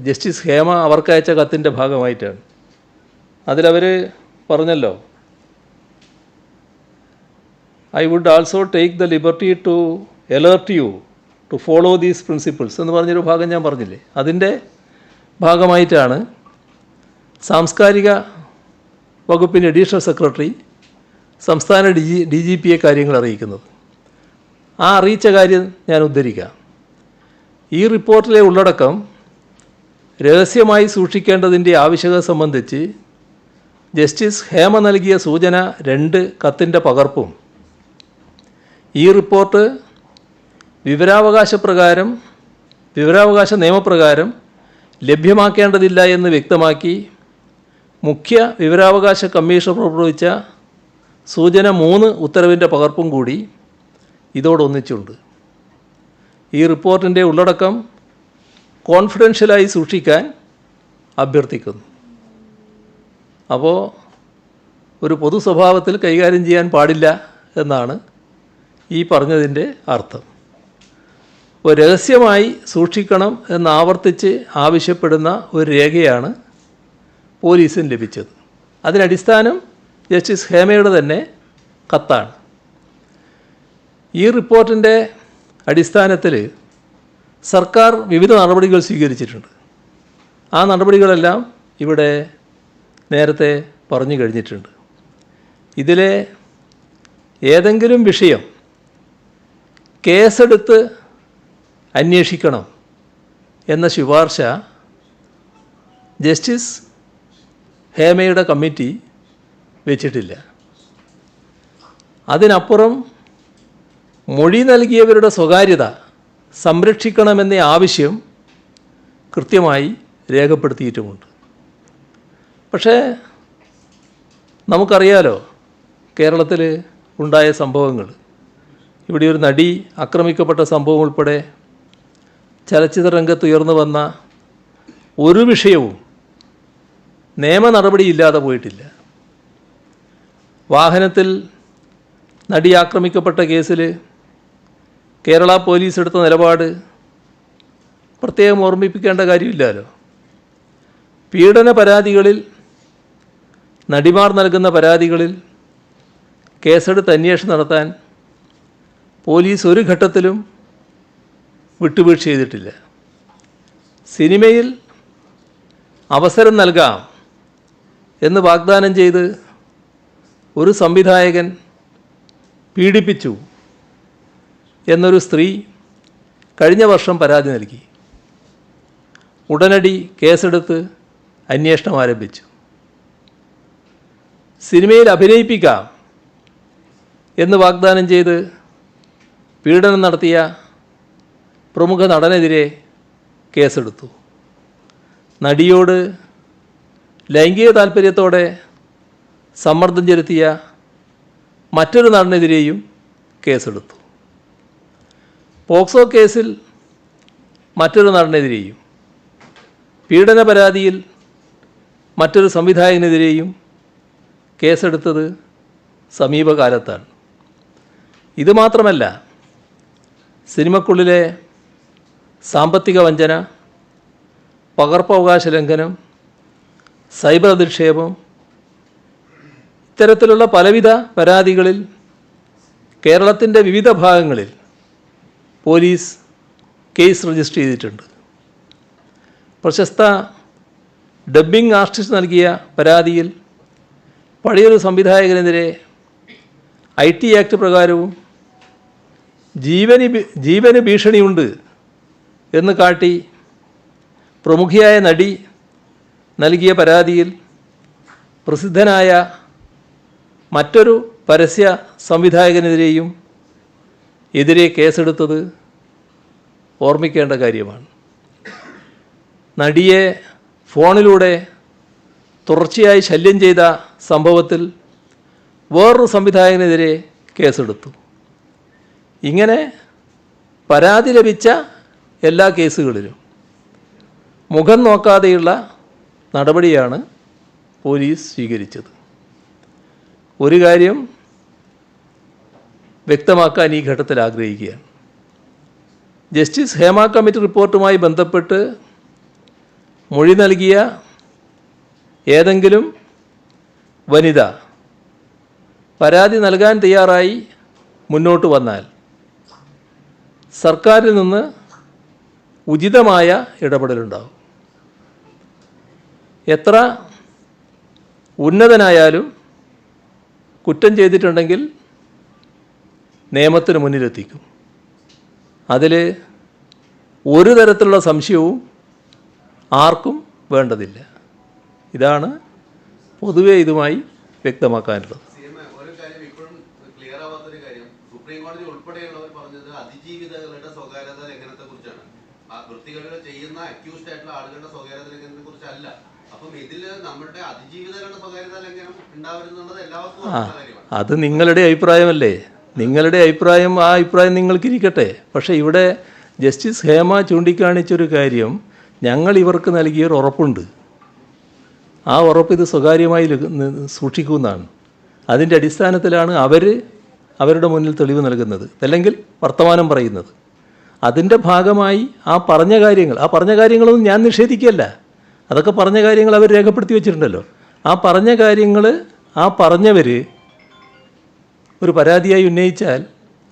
ജസ്റ്റിസ് ഹേമ അവർക്കയച്ച കത്തിൻ്റെ ഭാഗമായിട്ടാണ്. അതിലവർ പറഞ്ഞല്ലോ, I would also take the liberty to alert you to follow these principles എന്ന് പറഞ്ഞൊരു ഭാഗം ഞാൻ പറഞ്ഞില്ലേ, അതിൻ്റെ ഭാഗമായിട്ടാണ് സാംസ്കാരിക വകുപ്പിൻ്റെ അഡീഷണൽ സെക്രട്ടറി സംസ്ഥാന DGPയെ കാര്യങ്ങൾ അറിയിക്കുന്നത്. ആ അറിയിച്ച കാര്യം ഞാൻ ഉദ്ധരിക്കാം. ഈ റിപ്പോർട്ടിലെ ഉള്ളടക്കം രഹസ്യമായി സൂക്ഷിക്കേണ്ടതിൻ്റെ ആവശ്യകത സംബന്ധിച്ച് ജസ്റ്റിസ് ഹേമ നൽകിയ സൂചന 2 കത്തിൻ്റെ പകർപ്പും ഈ റിപ്പോർട്ട് വിവരാവകാശ നിയമപ്രകാരം ലഭ്യമാക്കേണ്ടതില്ല എന്ന് വ്യക്തമാക്കി മുഖ്യ വിവരാവകാശ കമ്മീഷൻ പുറപ്പെടുവിച്ച സൂചന 3 ഉത്തരവിൻ്റെ പകർപ്പും കൂടി ഇതോടൊന്നിച്ചുണ്ട്. ഈ റിപ്പോർട്ടിൻ്റെ ഉള്ളടക്കം കോൺഫിഡൻഷ്യലായി സൂക്ഷിക്കാൻ അഭ്യർത്ഥിക്കുന്നു. അപ്പോൾ ഒരു പൊതു സ്വഭാവത്തിൽ കൈകാര്യം ചെയ്യാൻ പാടില്ല എന്നാണ് ഈ പറഞ്ഞതിൻ്റെ അർത്ഥം. അപ്പോൾ രഹസ്യമായി സൂക്ഷിക്കണം എന്നാവർത്തിച്ച് ആവശ്യപ്പെടുന്ന ഒരു രേഖയാണ് പോലീസിന് ലഭിച്ചത്. അതിനടിസ്ഥാനം ജസ്റ്റിസ് ഹേമയുടെ തന്നെ കത്താണ്. ഈ റിപ്പോർട്ടിൻ്റെ അടിസ്ഥാനത്തിൽ സർക്കാർ വിവിധ നടപടികൾ സ്വീകരിച്ചിട്ടുണ്ട്. ആ നടപടികളെല്ലാം ഇവിടെ നേരത്തെ പറഞ്ഞു കഴിഞ്ഞിട്ടുണ്ട്. ഇതിലെ ഏതെങ്കിലും വിഷയം കേസെടുത്ത് അന്വേഷിക്കണം എന്ന ശുപാർശ ജസ്റ്റിസ് ഹേമയുടെ കമ്മിറ്റി വെച്ചിട്ടില്ല. അതിനപ്പുറം മൊഴി നൽകിയവരുടെ സ്വകാര്യത സംരക്ഷിക്കണമെന്ന ആവശ്യം കൃത്യമായി രേഖപ്പെടുത്തിയിട്ടുമുണ്ട്. പക്ഷേ നമുക്കറിയാലോ കേരളത്തിൽ ഉണ്ടായ സംഭവങ്ങൾ. ഇവിടെ ഒരു നടി ആക്രമിക്കപ്പെട്ട സംഭവം ഉൾപ്പെടെ ചലച്ചിത്ര രംഗത്ത് ഉയർന്നു വന്ന ഒരു വിഷയവും നിയമ നടപടിയില്ലാതെ പോയിട്ടില്ല. വാഹനത്തിൽ നടി ആക്രമിക്കപ്പെട്ട കേസിൽ കേരള പോലീസ് എടുത്ത നിലപാട് പ്രത്യേകം ഓർമ്മിപ്പിക്കേണ്ട കാര്യമില്ലല്ലോ. പീഡന പരാതികളിൽ, നടിമാർ നൽകുന്ന പരാതികളിൽ കേസെടുത്ത് അന്വേഷണം നടത്താൻ പോലീസ് ഒരു ഘട്ടത്തിലും വിട്ടുവീഴ്ച ചെയ്തിട്ടില്ല. സിനിമയിൽ അവസരം നൽകാം എന്ന് വാഗ്ദാനം ചെയ്ത് ഒരു സംവിധായകൻ പീഡിപ്പിച്ചു എന്നൊരു സ്ത്രീ കഴിഞ്ഞ വർഷം പരാതി നൽകി. ഉടനടി കേസെടുത്ത് അന്വേഷണം ആരംഭിച്ചു. സിനിമയിൽ അഭിനയിപ്പിക്കാം എന്ന് വാഗ്ദാനം ചെയ്ത് പീഡനം നടത്തിയ പ്രമുഖ നടനെതിരെ കേസെടുത്തു. നടിയോട് ലൈംഗിക താൽപ്പര്യത്തോടെ സമ്മർദ്ദം ചെലുത്തിയ മറ്റൊരു നടനെതിരെയും കേസെടുത്തു. പോക്സോ കേസിൽ മറ്റൊരു നടനെതിരെയും, പീഡന പരാതിയിൽ മറ്റൊരു സംവിധായകനെതിരെയും കേസെടുത്തത് സമീപകാലത്താണ്. ഇതുമാത്രമല്ല, സിനിമക്കുള്ളിലെ സാമ്പത്തിക വഞ്ചന, പകർപ്പവകാശ ലംഘനം, സൈബർ അധിക്ഷേപം, ഇത്തരത്തിലുള്ള പലവിധ പരാതികളിൽ കേരളത്തിൻ്റെ വിവിധ ഭാഗങ്ങളിൽ പോലീസ് കേസ് രജിസ്റ്റർ ചെയ്തിട്ടുണ്ട്. പ്രശസ്ത ഡബ്ബിംഗ് ആർട്ടിസ്റ്റ് നൽകിയ പരാതിയിൽ പഴയൊരു സംവിധായകനെതിരെ IT ആക്ട് പ്രകാരവും ജീവന് ഭീഷണിയുണ്ട് എന്ന് കാട്ടി പ്രമുഖയായ നടി നൽകിയ പരാതിയിൽ പ്രസിദ്ധനായ മറ്റൊരു പരസ്യ സംവിധായകനെതിരെയും എതിരെ കേസെടുത്തത് ഓർമ്മിക്കേണ്ട കാര്യമാണ്. നടിയെ ഫോണിലൂടെ തുടർച്ചയായി ശല്യം ചെയ്ത സംഭവത്തിൽ വേറൊരു സംവിധായകനെതിരെ കേസെടുത്തു. ഇങ്ങനെ പരാതി ലഭിച്ച എല്ലാ കേസുകളിലും മുഖം നോക്കാതെയുള്ള നടപടിയാണ് പോലീസ് സ്വീകരിച്ചത്. ഒരു കാര്യം വ്യക്തമാക്കാൻ ഈ ഘട്ടത്തിൽ ആഗ്രഹിക്കുകയാണ്. ജസ്റ്റിസ് ഹേമ കമ്മിറ്റി റിപ്പോർട്ടുമായി ബന്ധപ്പെട്ട് മൊഴി നൽകിയ ഏതെങ്കിലും വനിത പരാതി നൽകാൻ തയ്യാറായി മുന്നോട്ട് വന്നാൽ സർക്കാരിൽ നിന്ന് ഉചിതമായ ഇടപെടലുണ്ടാകും. എത്ര ഉന്നതനായാലും കുറ്റം ചെയ്തിട്ടുണ്ടെങ്കിൽ നിയമത്തിന് മുന്നിലെത്തിക്കും. അതിൽ ഒരു തരത്തിലുള്ള സംശയവും ആർക്കും വേണ്ടതില്ല. ഇതാണ് പൊതുവെ ഇതുമായി വ്യക്തമാക്കാനുള്ളത്. ഒരു കാര്യം ഇപ്പോഴും ക്ലിയർ ആവാത്തൊരു കാര്യം, സുപ്രീം കോടതി ഉൾപ്പെടെയുള്ളവർ പറഞ്ഞത് അതിജീവിതകളുടെ സ്വകാര്യത ലംഘനത്തെ കുറിച്ചാണ്. ആ വൃത്തികേടുകൾ ചെയ്യുന്ന അക്യൂസ്ഡ് ആയിട്ടുള്ള ആളുകളുടെ സ്വകാര്യത ലംഘനത്തെ കുറിച്ചല്ല. അപ്പം ഇതിൽ നമ്മുടെ അതിജീവിതകളുടെ സ്വകാര്യത ലംഘനം ഉണ്ടാവരുന്നുള്ളത് എല്ലാവർക്കും കാര്യമാണ്. അത് നിങ്ങളുടെ അഭിപ്രായമല്ലേ? നിങ്ങളുടെ അഭിപ്രായം, ആ അഭിപ്രായം നിങ്ങൾക്കിരിക്കട്ടെ. പക്ഷേ ഇവിടെ ജസ്റ്റിസ് ഹേമ ചൂണ്ടിക്കാണിച്ചൊരു കാര്യം, ഞങ്ങൾ ഇവർക്ക് നൽകിയൊരു ഉറപ്പുണ്ട്. ആ ഉറപ്പ് ഇത് സ്വകാര്യമായി സൂക്ഷിക്കുമെന്നാണ്. അതിൻ്റെ അടിസ്ഥാനത്തിലാണ് അവരുടെ മുന്നിൽ തെളിവ് നൽകുന്നത്, അല്ലെങ്കിൽ വർത്തമാനം പറയുന്നത്. അതിൻ്റെ ഭാഗമായി ആ പറഞ്ഞ കാര്യങ്ങളൊന്നും ഞാൻ നിഷേധിക്കുകയല്ല. അതൊക്കെ പറഞ്ഞ കാര്യങ്ങൾ അവർ രേഖപ്പെടുത്തി വെച്ചിട്ടുണ്ടല്ലോ. ആ പറഞ്ഞ കാര്യങ്ങൾ പറഞ്ഞവർ ഒരു പരാതിയായി ഉന്നയിച്ചാൽ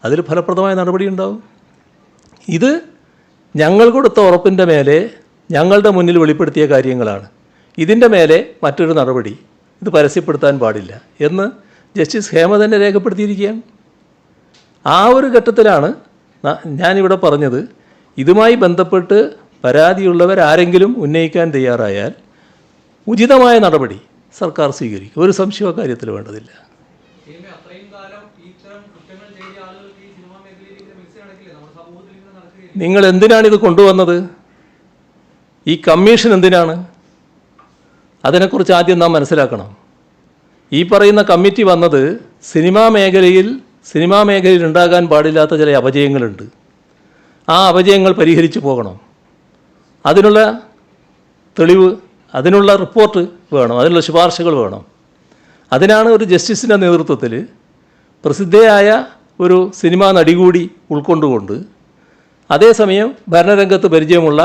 അതിൽ ഫലപ്രദമായ നടപടി ഉണ്ടാവും. ഇത് ഞങ്ങൾ കൊടുത്ത ഉറപ്പിൻ്റെ മേലെ ഞങ്ങളുടെ മുന്നിൽ വെളിപ്പെടുത്തിയ കാര്യങ്ങളാണ്. ഇതിൻ്റെ മേലെ മറ്റൊരു നടപടി ഇത് പരസ്യപ്പെടുത്താൻ പാടില്ല എന്ന് ജസ്റ്റിസ് ഹേമ തന്നെ രേഖപ്പെടുത്തിയിരിക്കുകയാണ്. ആ ഒരു ഘട്ടത്തിലാണ് ഞാനിവിടെ പറഞ്ഞത്, ഇതുമായി ബന്ധപ്പെട്ട് പരാതിയുള്ളവരാരെങ്കിലും ഉന്നയിക്കാൻ തയ്യാറായാൽ ഉചിതമായ നടപടി സർക്കാർ സ്വീകരിക്കും. ഒരു സംശയവും കാര്യത്തിൽ വേണ്ടതില്ല. അത്രയും കാലം ഇത്തരം കുറ്റങ്ങൾ ചെയ്ത ആളുകൾക്ക് ഈ സിനിമാ മേഖലയിൽ നടക്കുകയില്ലേ, നമ്മുടെ സമൂഹത്തിൽ ഇങ്ങനെ നടക്കുകയില്ലേ? നിങ്ങൾ എന്തിനാണിത് കൊണ്ടുവന്നത്? ഈ കമ്മീഷൻ എന്തിനാണ്? അതിനെക്കുറിച്ച് ആദ്യം നാം മനസ്സിലാക്കണം. ഈ പറയുന്ന കമ്മിറ്റി വന്നത് സിനിമാ മേഖലയിൽ ഉണ്ടാകാൻ പാടില്ലാത്ത ചില അപജയങ്ങളുണ്ട്. ആ അപജയങ്ങൾ പരിഹരിച്ചു പോകണം. അതിനുള്ള തെളിവ്, അതിനുള്ള റിപ്പോർട്ട് വേണം, അതിനുള്ള ശുപാർശകൾ വേണം. അതിനാണ് ഒരു ജസ്റ്റിസിൻ്റെ നേതൃത്വത്തിൽ പ്രസിദ്ധയായ ഒരു സിനിമാ നടി കൂടി ഉൾക്കൊണ്ടുകൊണ്ട് അതേസമയം ഭരണരംഗത്ത് പരിചയമുള്ള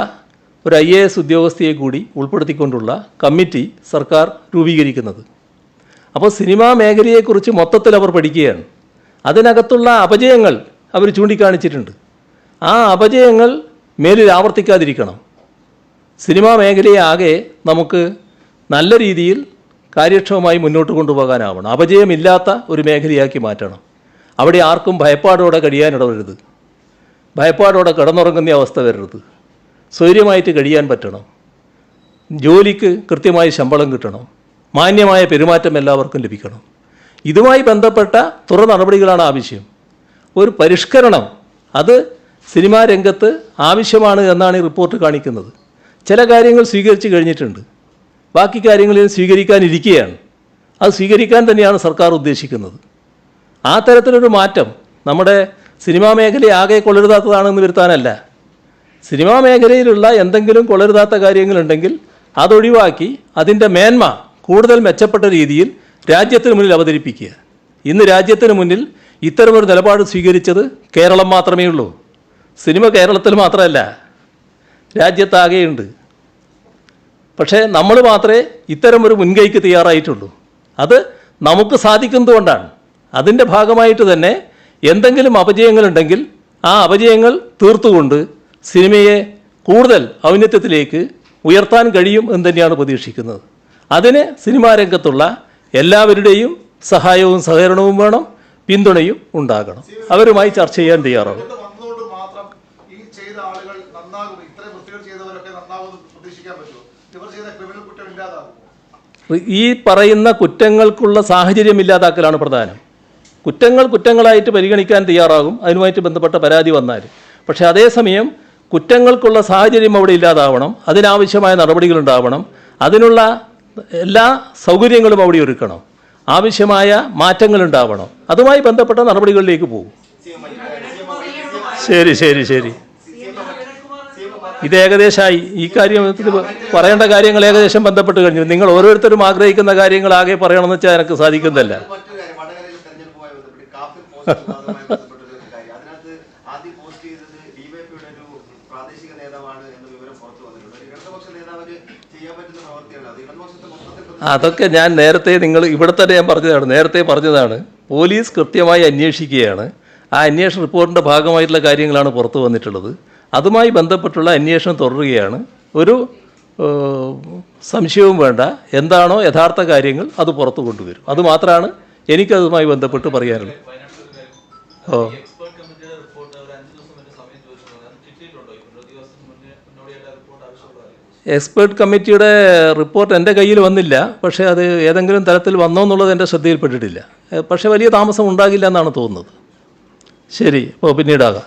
ഒരു IAS ഉദ്യോഗസ്ഥയെ കൂടി ഉൾപ്പെടുത്തിക്കൊണ്ടുള്ള കമ്മിറ്റി സർക്കാർ രൂപീകരിക്കുന്നത്. അപ്പോൾ സിനിമാ മേഖലയെക്കുറിച്ച് മൊത്തത്തിൽ അവർ പഠിക്കുകയാണ്. അതിനകത്തുള്ള അപജയങ്ങൾ അവർ ചൂണ്ടിക്കാണിച്ചിട്ടുണ്ട്. ആ അപജയങ്ങൾ മേലിൽ ആവർത്തിക്കാതിരിക്കണം. സിനിമാ മേഖലയെ ആകെ നമുക്ക് നല്ല രീതിയിൽ കാര്യക്ഷമമായി മുന്നോട്ട് കൊണ്ടുപോകാനാവണം. അപജയമില്ലാത്ത ഒരു മേഖലയാക്കി മാറ്റണം. അവിടെ ആർക്കും ഭയപ്പാടോടെ കഴിയാനിടവരുത്, ഭയപ്പാടോടെ കിടന്നുറങ്ങുന്ന അവസ്ഥ വരരുത്. സ്വൈര്യമായിട്ട് കഴിയാൻ പറ്റണം. ജോലിക്ക് കൃത്യമായി ശമ്പളം കിട്ടണം. മാന്യമായ പെരുമാറ്റം എല്ലാവർക്കും ലഭിക്കണം. ഇതുമായി ബന്ധപ്പെട്ട തുടർ നടപടികളാണ് ആവശ്യം. ഒരു പരിഷ്കരണം അത് സിനിമാ രംഗത്ത് ആവശ്യമാണ് എന്നാണ് ഈ റിപ്പോർട്ട് കാണിക്കുന്നത്. ചില കാര്യങ്ങൾ സ്വീകരിച്ചു കഴിഞ്ഞിട്ടുണ്ട്, ബാക്കി കാര്യങ്ങളിൽ സ്വീകരിക്കാനിരിക്കുകയാണ്. അത് സ്വീകരിക്കാൻ തന്നെയാണ് സർക്കാർ ഉദ്ദേശിക്കുന്നത്. ആ തരത്തിലൊരു മാറ്റം നമ്മുടെ സിനിമാ മേഖലയെ ആകെ കൊള്ളരുതാത്തതാണെന്ന് വരുത്താനല്ല. സിനിമാ മേഖലയിലുള്ള എന്തെങ്കിലും കൊള്ളരുതാത്ത കാര്യങ്ങളുണ്ടെങ്കിൽ അതൊഴിവാക്കി അതിൻ്റെ മേന്മ കൂടുതൽ മെച്ചപ്പെട്ട രീതിയിൽ രാജ്യത്തിന് മുന്നിൽ അവതരിപ്പിക്കുക. ഇന്ന് രാജ്യത്തിന് മുന്നിൽ ഇത്തരമൊരു നിലപാട് സ്വീകരിച്ചത് കേരളം മാത്രമേ ഉള്ളൂ. സിനിമ കേരളത്തിൽ മാത്രമല്ല, രാജ്യത്താകെയുണ്ട്. പക്ഷേ നമ്മൾ മാത്രമേ ഇത്തരമൊരു മുൻകൈക്ക് തയ്യാറായിട്ടുള്ളൂ. അത് നമുക്ക് സാധിക്കുന്നതുകൊണ്ടാണ്. അതിൻ്റെ ഭാഗമായിട്ട് തന്നെ എന്തെങ്കിലും അപജയങ്ങളുണ്ടെങ്കിൽ ആ അപജയങ്ങൾ തീർത്തുകൊണ്ട് സിനിമയെ കൂടുതൽ ഔന്നത്യത്തിലേക്ക് ഉയർത്താൻ കഴിയും എന്ന് തന്നെയാണ് പ്രതീക്ഷിക്കുന്നത്. അതിന് സിനിമാ രംഗത്തുള്ള എല്ലാവരുടെയും സഹായവും സഹകരണവും വേണം, പിന്തുണയും ഉണ്ടാകണം. അവരുമായി ചർച്ച ചെയ്യാൻ തയ്യാറാവും. വന്നതുകൊണ്ട് മാത്രം ഈ ചെയ്ത ആളുകൾ നന്നാകും, ഇത്രയും വൃത്തികേട് ചെയ്തവരൊക്കെ നന്നാകുമെന്ന് പ്രതീക്ഷിക്കാൻ പറ്റുമോ? ഇവർ ചെയ്ത ക്രിമിനൽ കുറ്റം ഇല്ലാതാകുമോ? ഈ പറയുന്ന കുറ്റങ്ങൾക്കുള്ള സാഹചര്യം ഇല്ലാതാക്കലാണ് പ്രധാനം. കുറ്റങ്ങൾ കുറ്റങ്ങളായിട്ട് പരിഗണിക്കാൻ തയ്യാറാകും അതിനുമായിട്ട് ബന്ധപ്പെട്ട പരാതി വന്നാൽ. പക്ഷേ അതേസമയം കുറ്റങ്ങൾക്കുള്ള സാഹചര്യം അവിടെ ഇല്ലാതാവണം, അതിനാവശ്യമായ നടപടികളുണ്ടാവണം, അതിനുള്ള എല്ലാ സൗകര്യങ്ങളും അവിടെ ഒരുക്കണം, ആവശ്യമായ മാറ്റങ്ങളുണ്ടാവണം. അതുമായി ബന്ധപ്പെട്ട നടപടികളിലേക്ക് പോകും. ശരി. ഇത് ഏകദേശമായി. ഈ കാര്യം പറയേണ്ട കാര്യങ്ങൾ ഏകദേശം ബന്ധപ്പെട്ട് കഴിഞ്ഞു. നിങ്ങൾ ഓരോരുത്തരും ആഗ്രഹിക്കുന്ന കാര്യങ്ങൾ ആകെ പറയണമെന്ന് വെച്ചാൽ എനിക്ക് സാധിക്കുന്നതല്ല. അതൊക്കെ ഞാൻ നേരത്തെ ഇവിടെ തന്നെ ഞാൻ പറഞ്ഞതാണ്. പോലീസ് കൃത്യമായി അന്വേഷിക്കുകയാണ്. ആ അന്വേഷണ റിപ്പോർട്ടിൻ്റെ ഭാഗമായിട്ടുള്ള കാര്യങ്ങളാണ് പുറത്തു വന്നിട്ടുള്ളത്. അതുമായി ബന്ധപ്പെട്ടുള്ള അന്വേഷണം തുടരുകയാണ്. ഒരു സംശയവും വേണ്ട. എന്താണോ യഥാർത്ഥ കാര്യങ്ങൾ അത് പുറത്തു കൊണ്ടുവരും. അതുമാത്രമാണ് എനിക്കതുമായി ബന്ധപ്പെട്ട് പറയാനുള്ളത്. എക്സ്പേർട്ട് കമ്മിറ്റിയുടെ റിപ്പോർട്ട് എൻ്റെ കയ്യിൽ വന്നില്ല. പക്ഷേ അത് ഏതെങ്കിലും തരത്തിൽ വന്നോ എന്നുള്ളത് എൻ്റെ ശ്രദ്ധയിൽപ്പെട്ടിട്ടില്ല. പക്ഷേ വലിയ താമസം ഉണ്ടാകില്ല എന്നാണ് തോന്നുന്നത്. ശരി, അപ്പോൾ പിന്നീടാകാം.